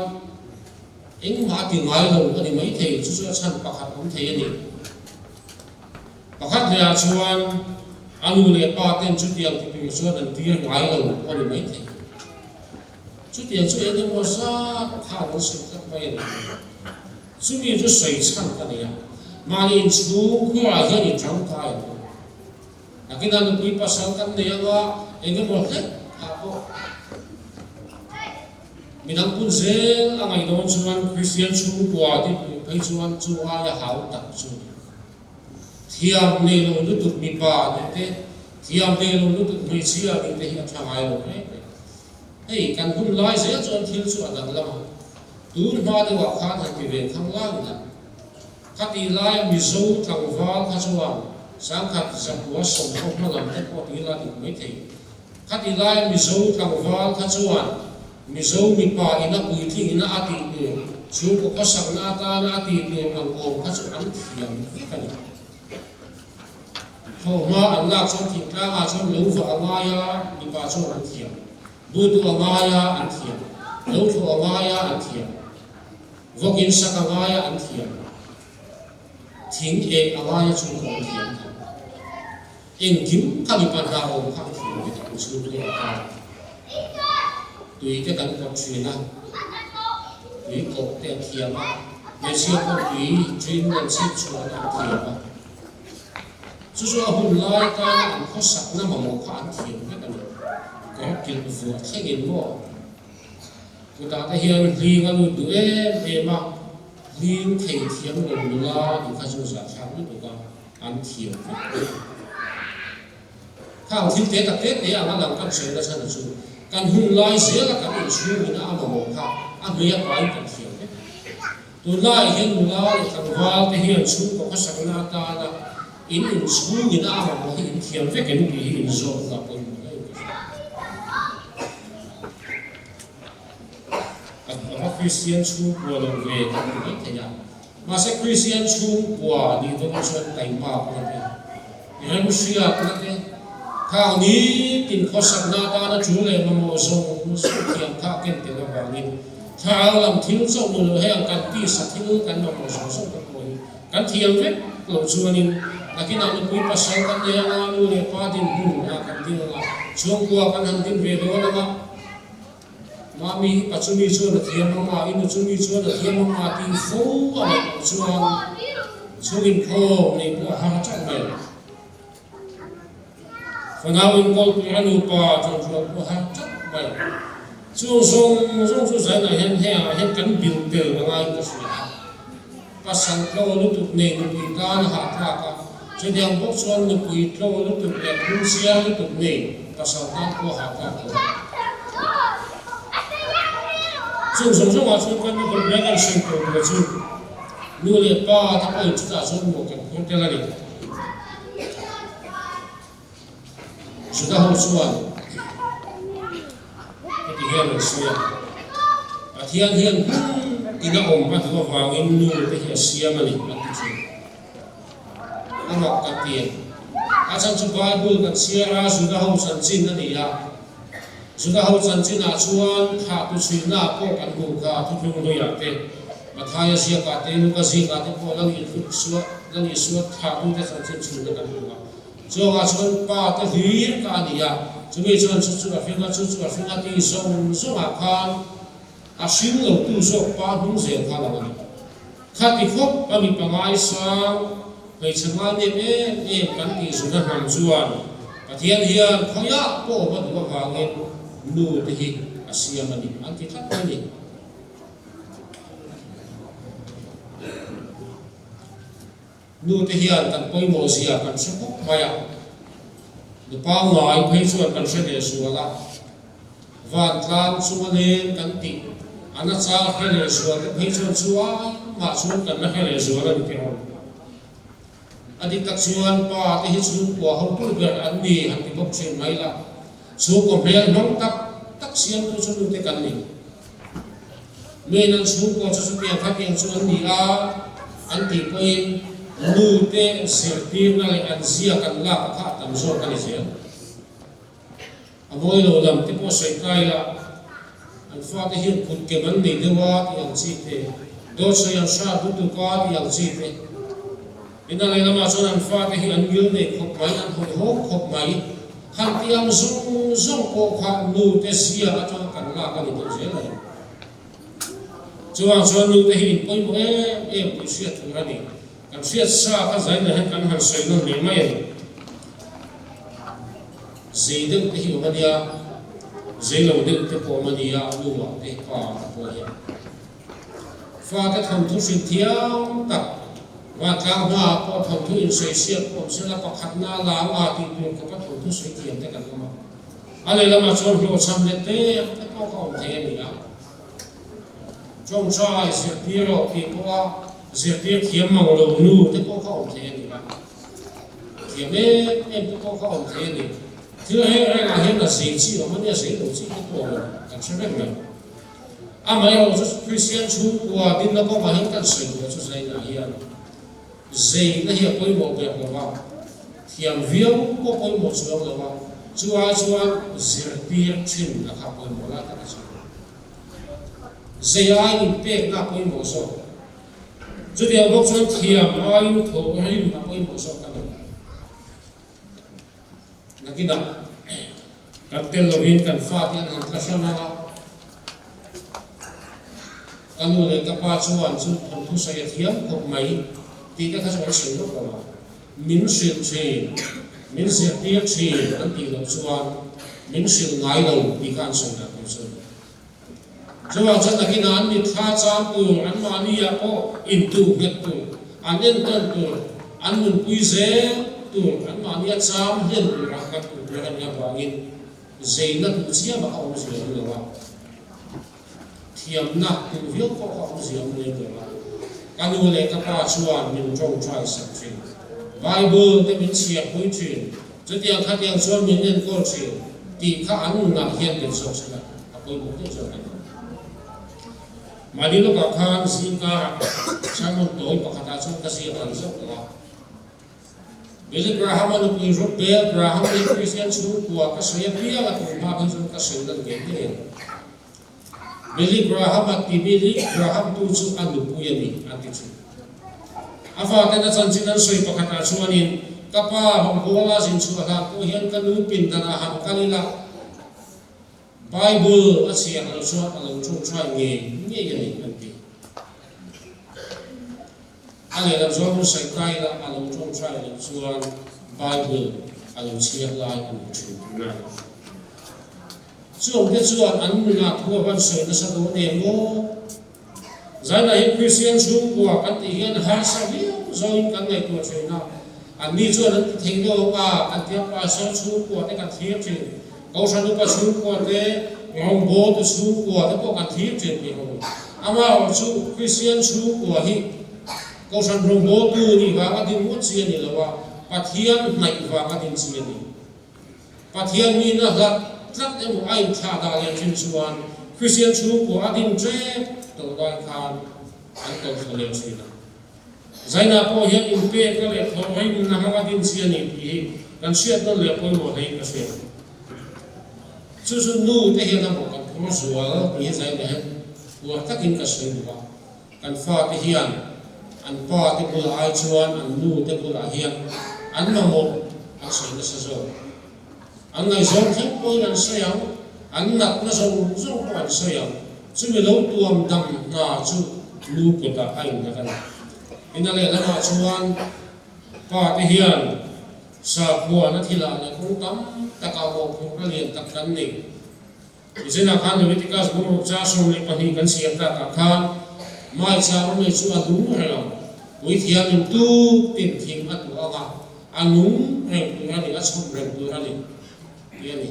eng ma ti ngai lo ani mai thei chu chu chan pakhat om thei ani pakhat le chuan anu le pa ten chu tiang ti pi chuan an ti ngai lo ani mai thei chu tiang chu eng mo sa kha lo su ka mai ni chu mi chu sei chan ka ni ya ma ni chu khua hian ni chang kai akina nu pi pa sang kan ne ya eng mo he ha ko minang pun zel angai don chuan Christian chu tua ti phei chuan chu a ya hau tak chu thiam nei lo lu tu mi pa te thiam nei lo lu tu mi chia ni te hi tha ngai lo hey kan hun lai se chon thil chu anak lama tur ma de wa kha tha ki ve khang lang na khati lai mi zo thang wa kha chuan sang khat zakwa som ko ma lam te ko ti la ni mai the khati lai mi zo thang wa kha chuan mi zo mi pa ina pui thi ina ati ni chu ko ka sak na ta na ati ni ang ko kha chu an thiam ki ka ni ho ma an lak chon thi tla ma chon lu fa ma ya mi pa chon an thiam bu tu ma ya an thiam lu tu ma ya an thiam vokin sak ma ya an thiam thing e ma ya chu ko an thiam eng kim ka mi pa da o kha thiam ki ta chu le ka tùy cái cảnh còn chuyện nào tùy cột tiền thiam ngày xưa có tùy chuyên nhân sinh chúa làm thiam chú chú hùng lai ta làm khó sạch nó mà một khoản thiam cái này có kiểu vừa thấy cái mỏ người ta thấy hiện liên anh nuôi đứa em mà liên thầy thiam đồng la thì khai chú giả khám nó được ăn thiam khao thiên tế tập tết để anh làm các chuyện đó sao được chú kan hun lai se la kan chu ni na ma mo kha a ria pai kan thiam ne tu lai hian lai kan wal te hian chu ko ka sak na ta na in chu ni na ma mo hi thiam ve ken ki in zo la po ni a Christian chu ko lo ve kan ni te ya ma se Christian chu ko ni to ko chuan tai ma ko ne ni mu sia ko ne khao ní tin khó sắc na ta nó chú lệ mà mồ sông sự kiện khao kinh tế nó vào đi khao làm thiếu sông mồ hay là cần ti sát thiếu cần mà mồ sông các mồi cần thiam vết lộ chuan in là khi nào mình quý pa sang cần nhẹ na nu le pa tin bu na cần tin là chuông qua cần hành tin về đó là mà mi pa chu mi chuan là thiam mà in chu mi chuan là thiam mà tin phú à chuan chuan in khô này của hàng trăm người phần nào in câu tụi anh upa trong chuột của hàng chất vậy chung chung giải này hiện cắn biểu từ bằng ai có sự và sang lâu lúc tụt nền lúc tụt ta là hạ thà cả cho nên bốc xuân lúc tụt lâu lúc tụt đẹp lúc xia lúc tụt nền và sau đó có hạ thà chung mà chung cắn lúc bé ăn sinh tồn là chung nuôi liệt ba thằng ấy chúng ta chung một cái không thể là gì sudah husuan ketiga manusia hian ina ompa tu wangin nu te hiasia mani atu anak katien asan chu Bible kan siara sudah husan chin ani ya sudah husan chin a chuan tha tu suina ko kan mu ka tu tlung do ya te mathaya sia ka te nu ka zi ka te ko lang in suwa lang i suwa tha tu te san chin chu kan mu ka cho nga chuan pa ta hir ka ania chumi chuan chu a finga ti zong a khan a sim lo tu zo pa hung zel kha la ni khati khop ami pangai sang nei changa ne kan ti zuna ham chuan pathian hian khoya ko ba du ba wangin nu te hi asia mani an ti khat ni nu te hian kan poi mo sia kan su maya du pa ngai phei chuan kan se de suala van tlan chuanin kan ti ana cha hele suala phei chuan chuwa ma chuan kan na hele suala ni ke adi tak chuan pa te hi chu ko ho tu ber an ni han ti bok chen mai la chu ko mel nong tak siam tu chu te kan ni me nan chu ko chu te kha ke chuan ni a an ti poi nu te sertir na le an zia kan la kha tam zo kan sia amoi lo lam te po sai kai la an fa te hi put ke man nei dewa ti an chi te do so yan sha du tu ka ti an chi te ina le lama so an fa te hi an gil nei khop mai an ho khop mai han ti am zong ko kha nu te sia a to kan la kan ni to je le chuan so nu te hi poi mo pu sia tu ra ni kan siat sa ka zai na kan han soi no ni mai zeideng te hi mania zeilo deng te po mania luwa te pa po ya fa ka tham thu sin thiam tak ว่าทางว่าพอทำทุนสวยเสียผมเสียละประคัดหน้าล้างอาทิตย์นึงก็พัดทุนสวยเทียมได้กันก็มาอะไรละมาชนโลสำเร็จเต้ก็ต้องเข้าเทนี่นะจงใจเสียที่เราที่เพราะว่าเสียที่เขียมมังโลนูที่ก็เข้าเทนี่นะเขียมเอ็มที่ก็เข้าเทนี่ที่ให้แรงเห็นแต่สิ่งที่มันเนี่ยสิ่งที่ตัวมันแต่ใช่ไหมเนี่ยไม่เอาจะคริสเตียนชูกว่าดินแล้วก็มาเห็นกันสิ่งที่จะใช้ในเฮียdây nó hiện với một việc là vào thiềm viếng có với một trường là vào chúa diệt tiệt chim là học với một lá cái dây ai in bê là với một số chú điều lúc cho thiềm ai in thổ ai in là với một số cái này là cái nào các tên là viên cần pha tiền hàng cái số nào cái người các ba chú ăn chú thằng thu xây thiềm cột máy thì các thằng sử dụng là miếng sườn chè miếng sườn tiết chè ăn thì làm sao miếng sườn ngái đầu thì can sườn là không sườn cho vào chân là cái nào ăn thì tha chăm từ ăn mà đi à có in tu hết tu ăn nên tân tu ăn mình quý dễ tu ăn mà đi chăm hiện tu ra các tu ra nhà bangin dễ là tu chia mà không dễ được vào thiềm nặng tu viết có không dễ được vào anh nuôi lấy các ba chuan mình trồng trái sản xuất Bible để mình chia với chuyện cho tiếng khác tiếng chuan mình nên câu chuyện thì các anh nặng hiện được số sẽ là tôi muốn cái chỗ này mà đi lúc các anh xin cả sang một tối và các anh trong cái gì ăn rất là Billy Graham anh cũng rất bé Graham đi Christian school của các sĩ bia là cũng ba cái trong các sĩ lần game này Billy Graham at Billy Graham tu chu an lu puyani anti chu afa ta na chan chin an soi pakata chuanin kapa hom gola jin chu ha ko hian kan lu pin dana ham kalila Bible a siang lo chu a lo chu try nge ni anti ale la zo mu sai kai la a lo chu try lo chuan Bible a lo chiang lai an chu na chuông cái chuan ăn là thua văn sợi nó sẽ đổ đèn vô giải này Christian chuông của các tỷ hiền hai sao biết rồi các ngày của chuyện nào anh đi chuan anh thấy đâu cả anh tiếp qua sao chuông của cái các thiếp chuyện câu sao nó có chuông của cái hồng bố từ chuông của cái có các thiếp chuyện gì không ama chuông Christian chuông của hi câu sao hồng bố từ đi vào cái điểm muốn chuyện gì là vào và thiên này vào cái điểm chuyện gì và thiên như nó là rất em một anh thà đà lên trên chuan Christian chú của adin tre tổ đoàn khan anh cầu khởi lên xin giải na po hiện in pe cái lệ thọ hay na ha adin xiên thì kan siết nó lệ po một hay cái chuyện chú nu thế hiện là một cái thua rùa thì giải này của tất cả cái chuyện đó kan pha thế hiện anh pha thế bula ai chuan anh nu thế bula hiện anh mà một anh sẽ nó sẽ rồi anh này giống hết bôi lần sẹo anh nặng nó giống quan sẹo chứ vì lâu tuồng đầm na chứ lu của ta anh là cái này nên là mà chuan pa cái hiền sa của nó thì là không tắm ta cao một không có liền tập đánh này vì thế nào khán người ta có một cha xong lại còn đi cắn xiên ta cả khán mai cha mới chú ăn đúng hay không với thiền mình tu tìm thiền ăn của ăn đúng rèn tu ra thì ăn xong rèn tu ra thì ini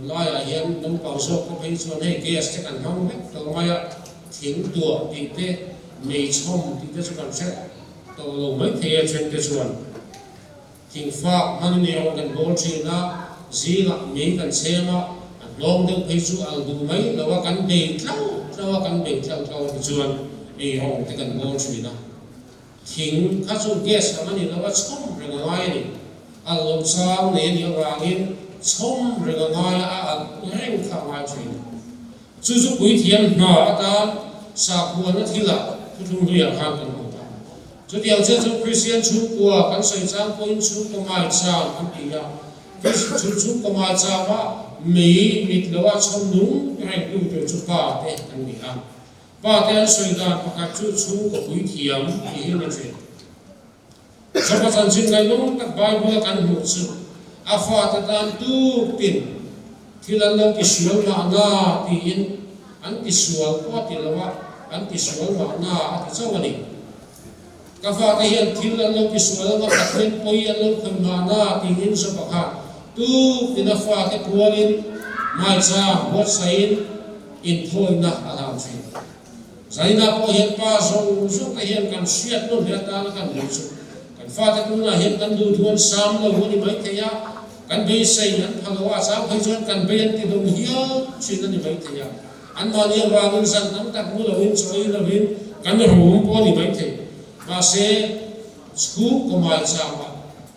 nói là hiện đông cầu số có phải cho nên cái sẽ cần không hết tôi nói thiến tua thì thế mấy chom thì thế cần sẽ tôi lâu mấy thế trên cái chuan thiền pháp hắn nhiều cần bố trí na gì là mấy cần xem á long đâu phải chú ăn đủ mấy làว่ากันเด็กเล่าlàว่ากันเด็กเล่าcái chuan ấy hong thì cần bố trí na thiền các chú guest làมันlàว่าchom rồi nói này ăn lẩu sao này nhiều vàng xong rồi là nói là anh không ai chuyện chú chú quý thiên nó ta sa của nó thì là chú chú người hàng cái nó chú điều chế chú Christian chú của các sợi trang của chú của mai sao anh bị à chú của mai sao mà mỹ mít là xong đúng anh đúng cho chú ba thế anh bị à ba thế anh sợi ra các chú của quý thiên thì hiểu được chuyện sau khi anh xin ngày lúc các bài của các anh một sự afa tatan tu pin thilan lang ki sual ma na ti in an ti sual ko ti lawa an ti sual ma na ati chawani ka fa ta hian thil an lo ki sual ma pathen poi an lo khon ma na tingin so pakha tu tina fa ke pualin mai cha wat sain in thoi na alam chi zaina po hian pa so ka hian kan siat no le ta la kan lu chu kan fa ta tu na hian kan du thuan sam lo ni mai theya kan be sei nan phalawa sa phai chon kan be an ti dong hian chin ni mai theya an ma ni wa nun san tam tak mu lo in choi lo in kan rum po ni mai the ma se sku ko mai cha ma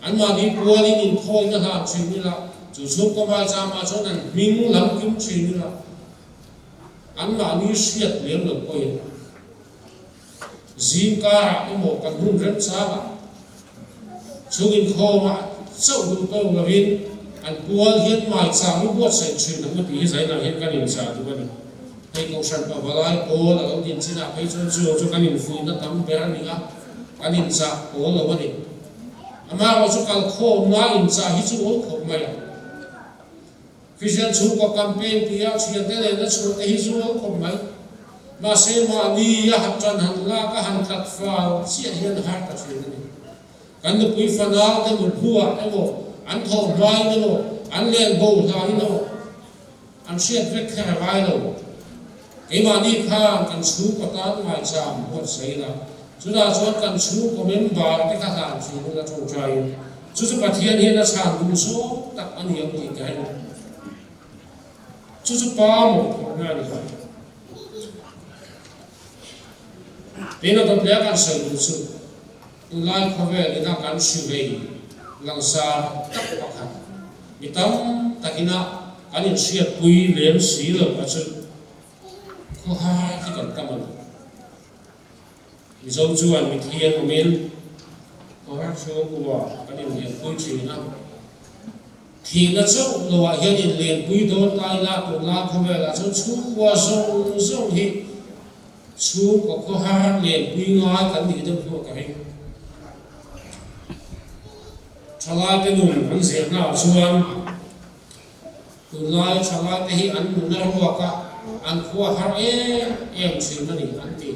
an ma ni pualin in thoi na ha chin ni la chu chu ko mai cha ma chon an ming lam kim chin ni la an ma ni siat lem lo ko yin zin ka mo kan hun ren cha ma chungin kho ma chau du ko lo in an pual hian mai cha mi bo sai chin na pi zai na hian kan in cha tu ba ni hei ko san pa balai ko la lo din china phei chon chu kan in fui na tam be ani a kan in cha ko lo ba ni ama ro chu kal kho na in cha hi chu ol kho mai Christian chu ko campaign ti ya chian te le na chu te hi chu ol kho mai ma se ma ni ya hat chan han la ka han khat fa chi hian har ta chi ni kan nu pui fa na te mu bua e mo an tho mai ni lo an len bo la ni lo an siat vek kha vai lo e ma ni kha kan chu ko ta mai cham ho sei la chu da chon kan chu ko mem ba te kha ta chi ni la chong chai chu chu pathian hian na chan du so tak an hiam ti kai chu chu pa mo ko na ni ka pena to plea kan sai du chu lai khove ina kan shu vei lang sa tak pakhat mitam takina kan in siat pui lem si lo ka chu ko ha ki kan kaman mi zo chuan mi thian min ko ha chu ko wa kan in hian pui chi na thi na chu lo wa hian in len pui do tai la to la khove la chu chu wa zo hi chu ko ha len pui ngai kan ni de ko ka hi chala te nun an se na chuan tunai chala te hi an nun na ruwa ka an khuwa har em sin na ni an ti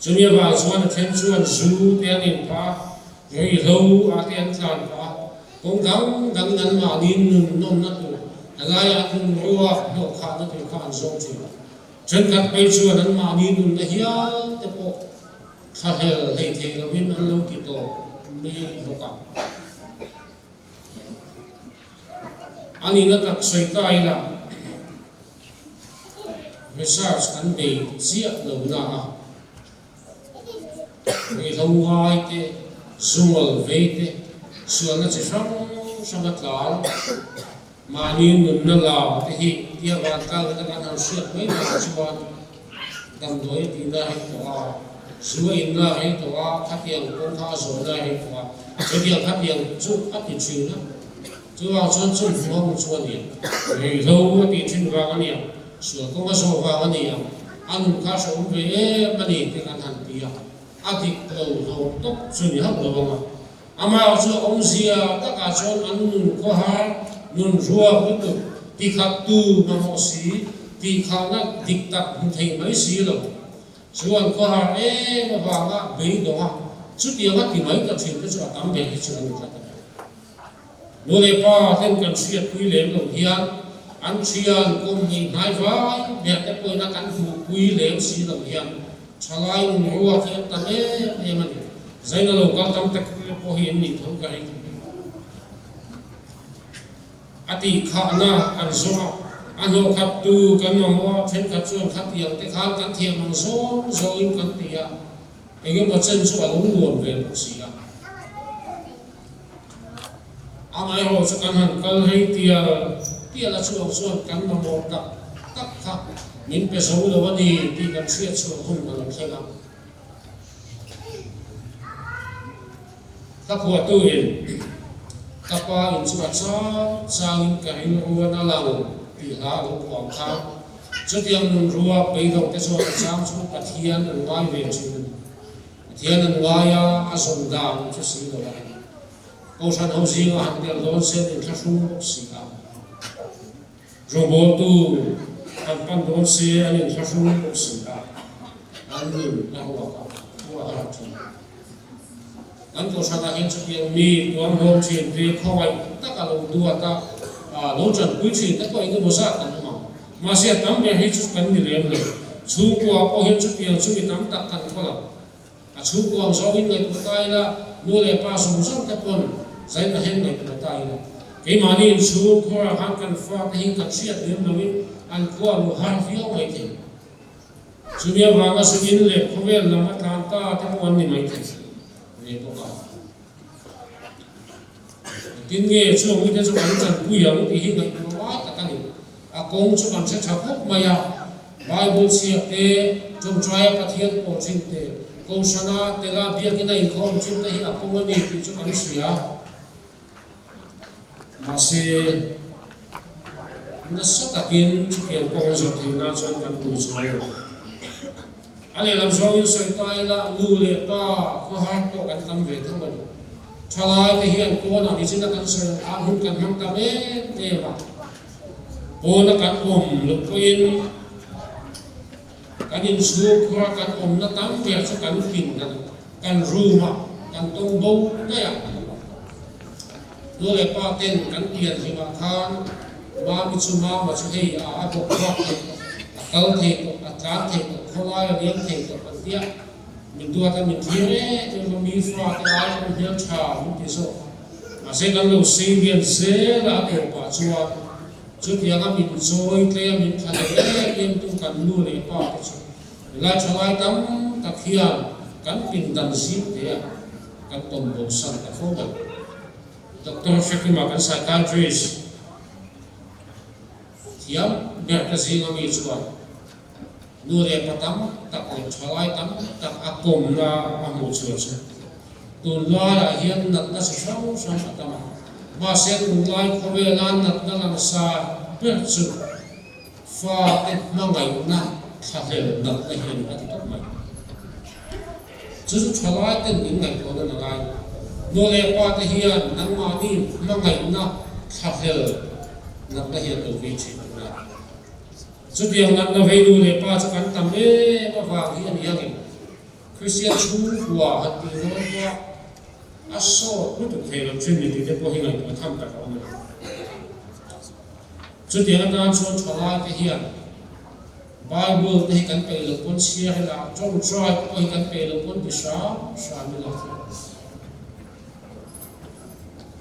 chumia ba chuan then chuan zu te an in pa rei lo a te an tlan pa kong dang nan ma ni nun non na tu ala ya nun ruwa no kha na tu kha an zo chi chen kat pai chuan an ma ni nun na hiya te po kha hel hei the lo min an lo ki to ni boka ani na tak soi kai la research kan be sia lo na a ni lo ngai te zual ve te sual na chi sang tla ma ni nun na la te hi tia wa ka ta kan han sia mai na chuan dam doi ti na hi to a suwa in na hi to a khapiang kong kha zo na hi to a chebiang khapiang chu a ti chu na chu wa chon chu mo chuan ni ei lo ti thin wa ka ni suwa ko ma so wa ka ni an kha so ve ma ni te kan han pi a ti lo tok chu ni ha lo ma ama chu om zia ta ka chon an nun ko ha nun ruwa ko tu ti khat tu ma mo si ti kha na dik tak thei mai si lo chuan ko ha ma ba ga be do ha chu ti ga ti mai ka thin chu tam be hi chu ni ka no le pa ten kan siat pui lem lo hian an chian kom ni ngai vai be te po na kan fu pui lem si lo hian chalai un ruwa ke ta e ma zaina lo ka tam tak po hi ni tho ka hi ati kha na an zo an ho khat tu kan mo then khat chuan khat yang te khal kan thiam ang zo in kan tia engem ma chen chu alung luon ve si a amai ho chu kan han kal hei tia la chu chuan kan mo tak kha min pe so lo ni ti kan sia chu hum kan thela ka phua tu in kapa in chu cha in ka in ruwa na la ti ha lo kwang kha chu tiang nun ruwa pe dong te so chang chu pathian an ngai ve chu pathian an ngai a asom da chu si lo la ko san ho zi nga han dia lon se in tha su si ka robo tu an pan don se an in tha su si ka an ni na ho ka tua har chu an ko sana hin chu piang mi tuam hom chin pe khowai tak a lo tua ta lo chan pui chin ta ko ing mo sa kan ma sia tam be hi chu kan ni lem le chu ko ko hin chu piang chu mi tam tak kan ko la a chu ko zo in ngai tai la nu le pa sum sum ta pon sai na hen ngai tai la cái mà đi xuống khoa hàng cần pha cái hình cắt xiết đến đâu ấy ăn qua một hàng phiếu mấy thì chú biết vào cái sự in lệ không biết là mất làm ta thằng quan thì mấy thì này có cả kinh nghiệm chú ông ấy chú anh chẳng quý hiếm thì hình ảnh nó quá tất cả này công chú anh sẽ chọc hút mày Bible siết thế trong trai phát hiện của chính thế công sana thế là việc cái này không chính thế công anh thì chú anh sửa masih nasa takin yang pengusut hina cuan kan kusuayo. Ale lam soin soitai la lule pa ko har ko kan tam ve thang ban. Chalai te hian ko na ni china kan soin ahun kan ham ta me te ma. Ko na kan lu koin kan in su ko kan na tam ve chu kan pin kan ruma kan tong bo na ya. Lule pa ten kan tian hi ma khan ma mi chu ma ma chu hei a bo ko kal the ko atlan the ko khowai riam the ko patia min tua ta min thire te mo mi fra ta lai ko hian tha mi ti so ma se kan lo se bian se la ko pa chuan chu tia ga min choi tle min tha le em tu kan lu le pa te chu la chalai tam ta khian kan pin dan sim te kan tom bo san ta fo ba Dr. Shakima kan psychiatrist tiam ber ka zinga mi chuan nu le patam tak le chalai tam tak akom na amu chu chu tun la la hian nat na sang sang atama ma sen lai khowe lan nat na lang sa ber chu fa et mangai na tha le nat na hian ati tak mai chu chalai ten ning ngai ko na lai no le pa te hian nang ma ni mangai na tha le nat na hian lo vi chi na chu biang nat na ve nu le pa chu kan tam e ma wa hian yang Christian chu wa hat ti no wa aso ku tu the lo chin ni te po hi ngai ma tham ta ka ma chu biang na chu chola te hian Bible te kan pe lo pon sia la chong try ko hi kan pe lo pon bi sa mi la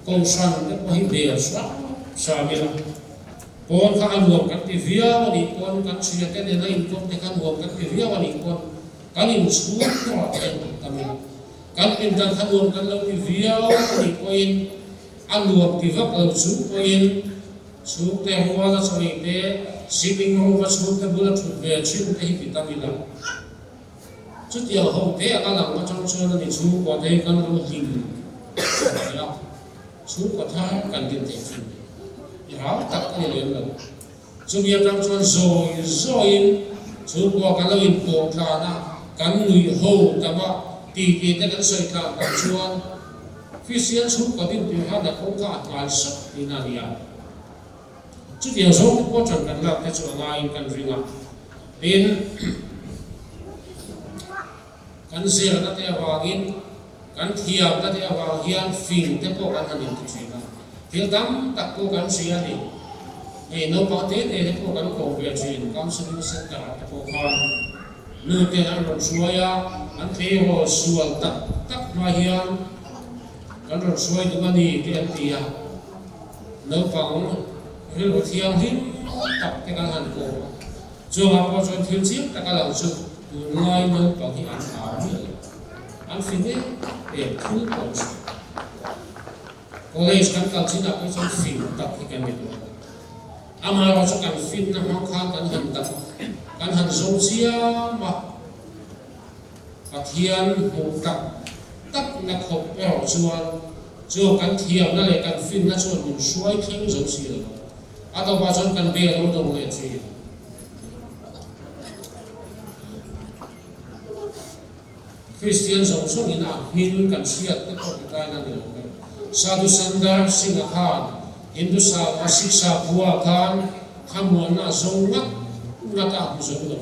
công sản cái có hình đề sa mi la con khá ăn uống các cái vía và đi con các chuyện cái này này con cái ăn uống các cái vía và đi con các hình xuống có cái tầm các hình đang ăn uống các lâu cái vía và đi con ăn uống thì vấp lâu xuống con xuống cái hoa là sao vậy để shipping hoa xuống cái bữa chụp về chuyên cái hình tầm là chút nhiều hậu thế các làm nó trong chơi nó đi xuống có thấy các nó hình xuống có thang cần tiền tiền phim háo tập cái này lên chú biết rằng cho rồi chú qua cái lời cổ thà na cái người hầu ta mà tì cái sợi thà cái chuan phi xiên xuống có tiền tiền hát là không cả ngài sắc đi na đi à chú biết rồi có chẳng cần làm cái chỗ này cần riêng à đến cần xe là cái vagin kan thiam ta te awa hian fing te po kan hanin ti china thil dam tak ko kan sia ni e no pa te te po kan ko ve chin kam sun se ta te po khan nu te an ron suaya an the ho sual tak tak ma hian kan ron suai du mani te an tia no pa on hil ho thiam hin tak te kan han ko cho ma po chon thil chi ta ka lo chu ngai no pa hi an a an fin de full course college kan kal china ko chon fin tak hi kan mi ama ro cho kan fin na ma kha kan han tak kan han zo sia ma pathian ho tak na khop pe ro chuan cho kan thiam na le kan fin na chuan mun suai thing zo sia ato ba chon kan be ro do le chi Christian sống sống như nào Hindu kan siat cái có cái này được Sadhu Sundar Singh Khan Hindu sa Siksa Bua Khan Khamuan na zong ngắt ta mu zong đó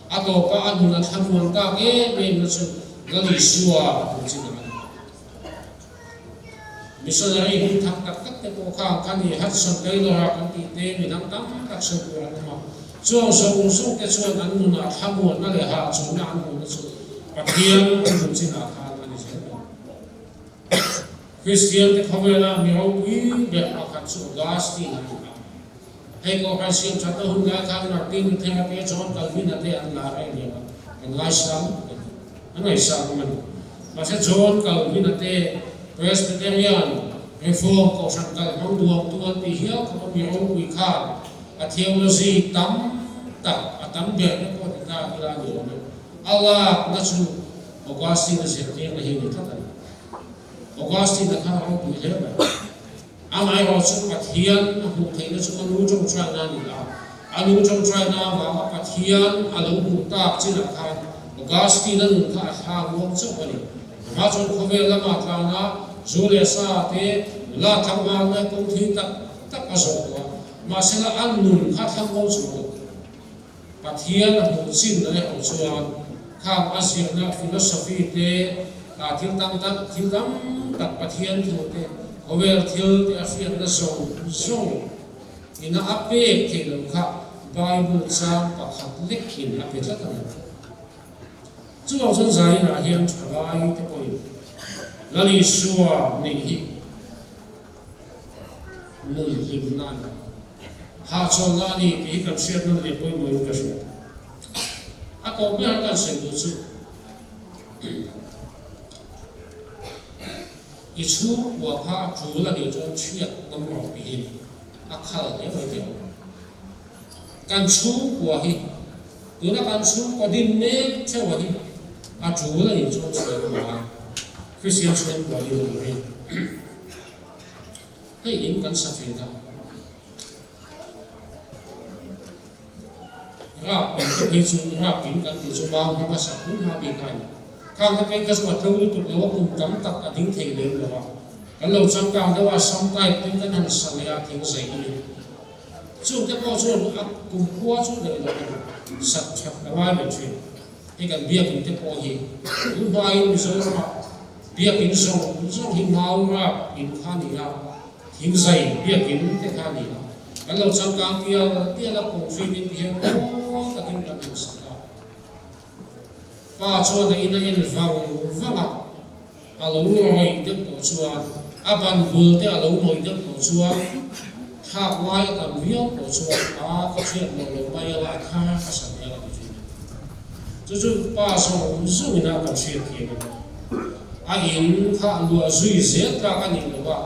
ato pa anu na khamuan ta ke me na chu Lali suwa Pujinan Missionary hung thak tak tak te ko kha khani Hudson Taylor kan ti te mi dang tam tak so ko ma so te so an nu na thamu na le ha chu na an nu chu pathian an chin a kha ani se Christian te khovela mi ho wi be a kha chu Augustine hei ko kan siam chat hun ga kha na tin the na pe John Calvin ate an la ai ni an lai sam an ai sam man ma se John Calvin ate Presbyterian Reform ko sang kal hong duang tuan ti hiao ko mi ho wi kha a theology tam tak atam be ko ta ila ni Allah na chu Augustine se te na hi ni ta Augustine na kha ho wi he ba amai ho chu pathian hu thei na chu anu jong trai na ni la anu jong trai na wa pathian alo hu ta chi na kha Augustine na kha ha mo chu ba ni ma chu ko ve la ma ta na Julia sa te la thamma na kong thi tak azo ma se la an nun kha tham mo chu pathian hu chin na ho chuan kham asir na philosophy te ta thil tam tak pathian thu te over thil te afian na zo ina ape ke lo kha Bible chang pakhat lekin ape ta tan chu lo chen zai na hian thalai te poi Lali suwa ni hi Nul him nan Ha chon la ni hi kan siat nan li poi mo ka siat Ako mi han kan sen du chu I chu wa pha chu la ni chon chiat nam ro pi hi a khal le mo te kan chu wa hi tu na kan chu ko din me che wa hi a chu la ni chon chiat ma Christian chen wa li lo ri hei in kan sa fe da ra pen ke hi chu ra pin kan ti chu ba ma sa ku ma bi kai khang ka kai ka so thau tu lo kum tam tak a ding thei le lo wa kan lo chang ka da wa sam tai tin kan han sa le a thing sai ni chu ke ko chu a kum kwa chu le lo sat chak da wa le chu he kan bia kin te ko hi u ba in so ma bia kin so hi mau ra in kha ni ra thing sai bia kin te kha ni ra kan lo chang ka tia la ko fi min hi o ta kin kan sa ka pa cho na ina in vanga alo noi de ko chuan aban bul te alo noi de ko chuan tha wai kan viau ko chuan a ka chiat no lo mai la kha ka sa ya la chu pa so zu ina ka chiat ki a in kha lu zui zet ra ka ni lo ba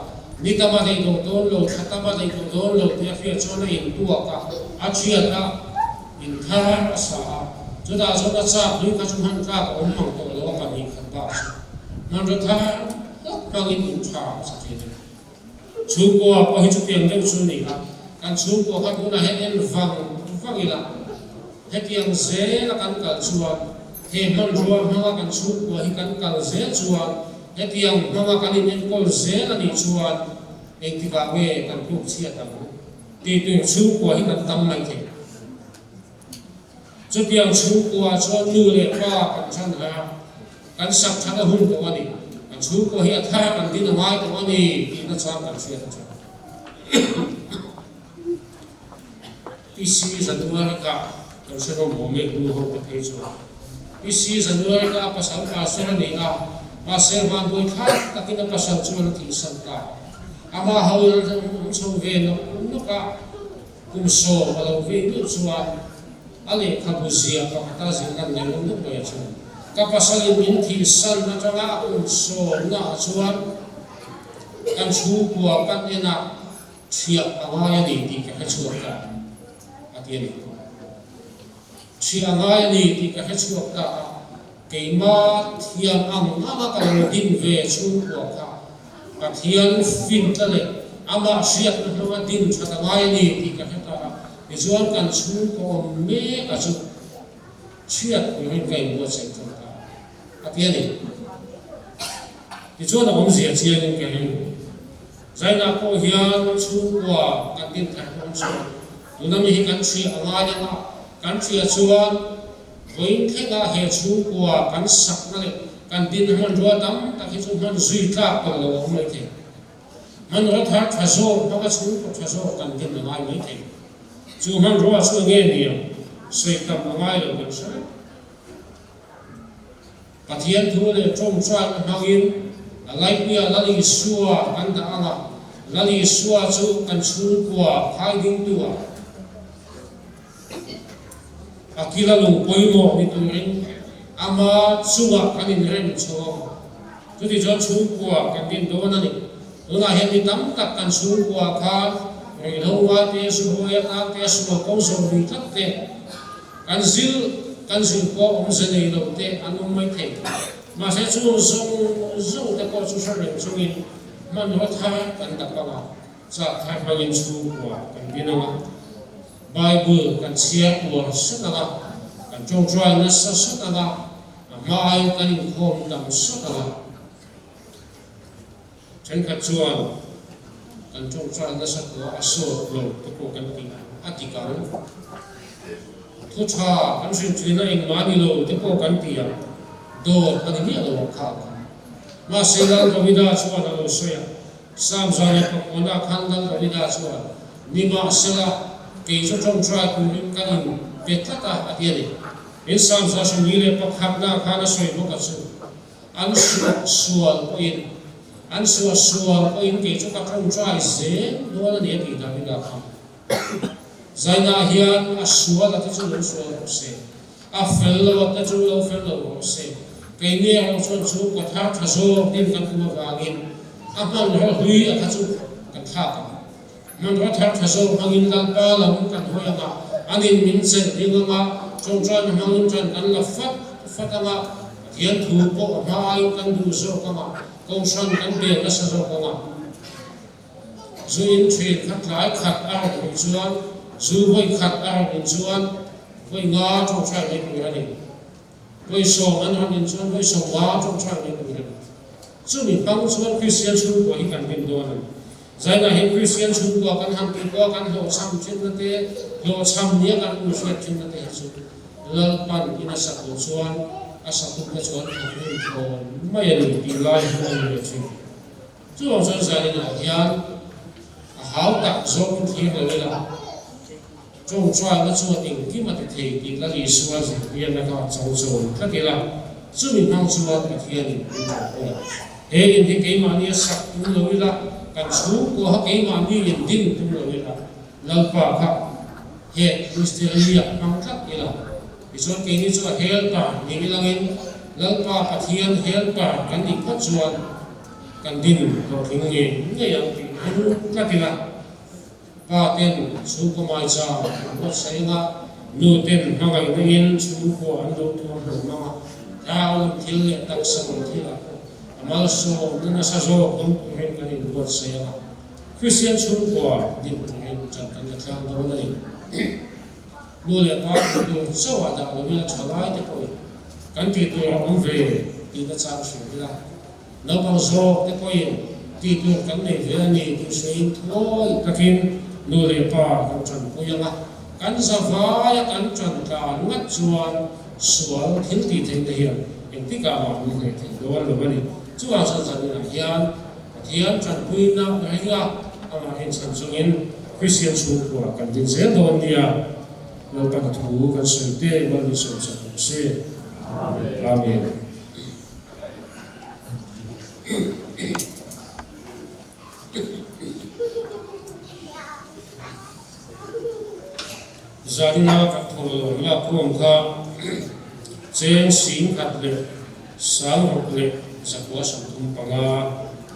ni ta ma dei do don lo thata ma dei do don lo te fi chona in tu ka a chiat ra in tha sa chu da so na cha ni ka chu han ka om mang to lo ka ni kha ba nan ro tha ka in tha sa te chu ko pa hi chu tiang de chu ni la kan chu ko ka tu na he en vang ila he tiang ze la kan ka chuan he man ruwa ma kan chu ko hi kan kal ze chuan he tiang ma kan in ko ze la ni chuan e ti ka we kan tu chia ta ti tu chu ko hi kan tam mai the chu tiang chu ko a chuan nu le pa kan chan ha kan sak thana hun ko ani kan chu ko hi a tha kan din mai ko ani ti na chang kan chia ta isi zanua ka kan se ro mo me nu ho ko thei chu isi zanua ka pasal ka se ni a ma se man boi kha ta ki na pasal chu na thi san ka ama haul chu ve no ka kum so ma lo ve tu chuan ale kha bu zia ka ta zin kan ne lo no ya chu ka pasal in thi san na tanga kum so na chuan kan chu kwa kan ena thia anga ya ni ti ka chu ka atiani thia anga ya ni ti ka chu ka keima thiam ang ama ka lo din ve chu kwa ka pathian fin ta le ama siat na ma din chata mai ni ti ka ta ni chuan kan chu ko me ka chu chiat ni kai mo se ta atiani ni chuan om zia chian ni ke zai na ko hian chu kwa kan din thai hom chu tu na mi hi kan chi anga ya na kan chi chuan voin the ga he chu kwa kan sak na le kan din man ro tam ta ki chu man zui tla pa lo mai the man ro thar thazo ma ka chu ko thazo kan din na mai the chu man ro chu nge ni soi tam ngai lo kan sa pathian thu le trong chuan hangin alai pia lali suwa kan da anga lali suwa chu kan chu kwa khai ding tua akila lu poimo ni turin ama suwa kan in rem cho tu ti jo chu kwa kan din do na ni una he ni tam tak kan chu kwa kha ri lo wa te su ho ya ta te su ko so ri tak te kan zil ko om se nei lo te anu mai the mà sẽ chú dùng cái câu chú sơ luyện chú in mà nó thay cần đặt vào za thay vào in chú của cần biến nào Bible cần chia của sức nào cần trong trai nó sức nào mà ai cần không đam sức nào chân khát chuan cần trong trai nó sức của số lâu cái cuộc cần tìm atikan thu cha cần xin chuyện này mà đi lâu cái cuộc cần tìm do ani ni alo kha ma segal ko vida chuan alo soya sam zane ko ona khandal ko vida chuan ni ma sela ke cho trong trai ku kan in petata atiani in sam sa shun ni le pa khamna khana soi mo ka chu an sual ko in an sual ko in ke cho ka trong trai se no la ne ti da vida kham zaina hian a sual ta chu lo sual ko se a fellow ta chu lo fellow ko se cái nghe ông xuân chú của tháp thà số nên cần kuma vangin aman ho hui a chu kan tha ka man ro tháp thà số hangin dal pa lam kan hoya ma anin min se ringa ma trong tran hangin tran kan la fat ma hian thu ko ma ai kan du so ka ma ko san kan be na sa so ka ma zu in thrin khat lai khat ar ni chuan zu voi khat ar ni chuan voi nga trong tran ni ni với số anh học đến chuan với số hóa trong trang này cũng được, chứ mình bằng chuan Christian school của những căn bệnh đó này, giải là hiện Christian school của căn hàng kia của căn hồ sam trên đó thế, hồ sam nhớ căn u sét trên đó thế chứ, lal pan ina sắc hồ chuan, asa tu cái chuan học đến còn mấy anh đi lại không được chứ, chứ ông chuan giải là hiện hảo đặc giống như thế là trong trai nó chua tình khi mà thì là lý số gì hiện là có trong số các cái là chú mình mang chua thì hiện thế thì cái mà như sắc cũng nói là cái số của cái mà như hiện tin cũng nói là lâu qua khác hiện mystery mang khác cái là ví dụ cái như chua hiện cả những cái là lâu qua phát hiện hiện cả cái gì phát chua cái tin có kinh nghiệm như vậy thì các cái là ba ten su ko mai cha ko sai nga nu ten ma ngai ngin su ko an do tu ma ta thil le tak sang thila amal so na sa zo kom hen kan in ko sai nga Christian su ko din hen chan kan ka thang do ni nu le pa tu so wa da lo mi la chalai te ko kan ti tu om ve ti da cha su la no ba zo te ko yin ti tu kan nei ve ni tu sei thoi takin nu le pa kan chan ko yanga kan sa va ya kan chan ka ngat chuan sual thil ti theng de hian en ti ka ma mu he theng do lo bani chuan san san na hian chan pui na na hiya ama hen san chungin Christian su ko kan din zel do nia lo pa thu kan se te ba ni so se amen Zarina kathol la puang kha chen sing khat le sang hok le zakwa samthum panga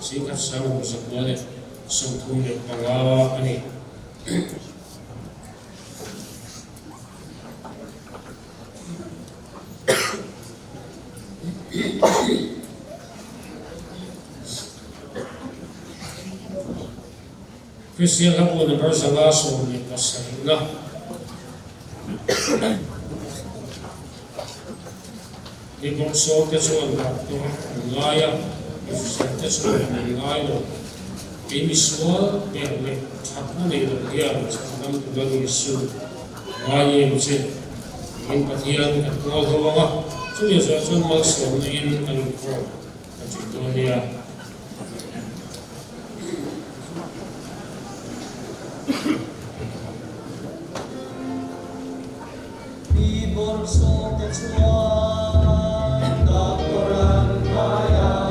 sing khat sang hok zakwa le samthum le panga ani Christian hapo na bersama so ni pasarina di bangsa ke chuan ka to ngaya ifsan te chuan ngayo ke miswa ke le thapna nei lo dia nam tu bang yesu ngaye mse in pathian ka ko howa Chúng ta sẽ mal sống in anh cô chúng tôi đi Ibon so te chuan da koran maya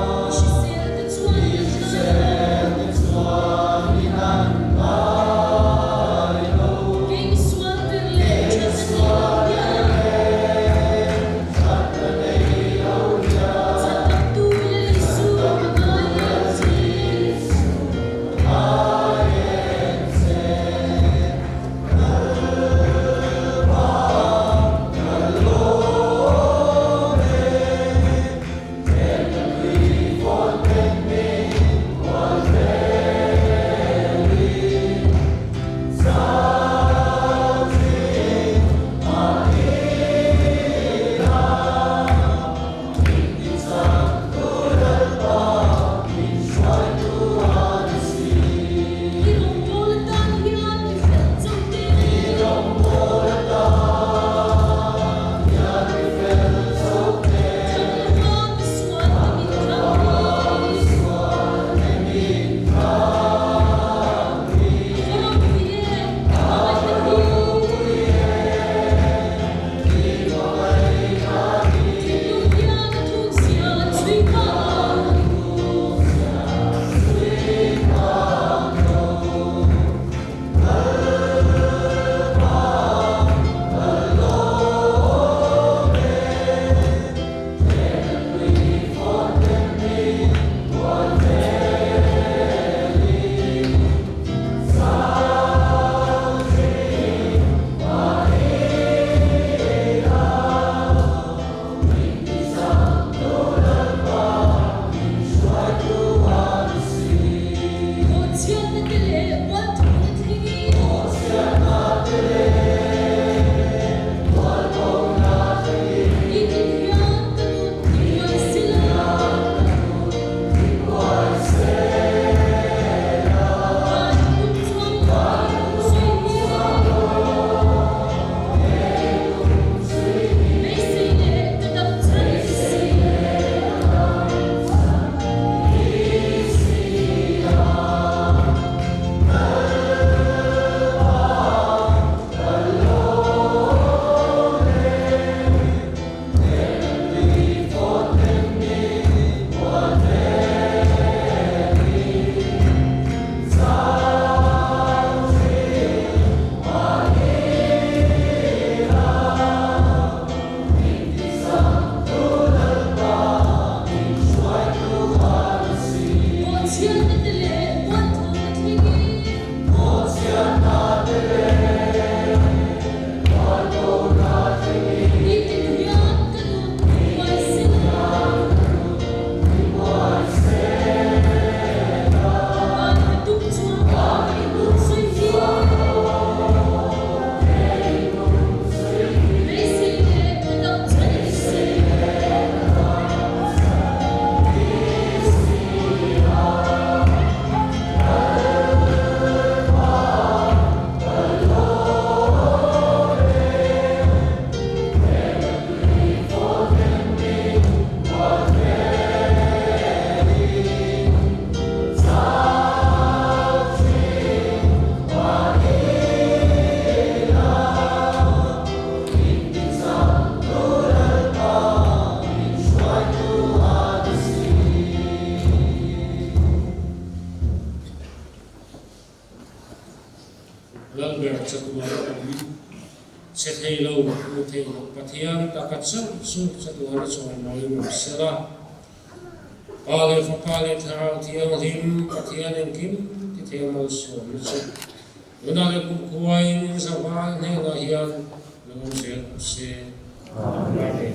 set hello mu thei pathian takat su chatuan chon noi mu sera ale fa pale thar thiam him pathian en kim ti thiam so mu chu unale ku kuai sa ba ne ga hian lo se amen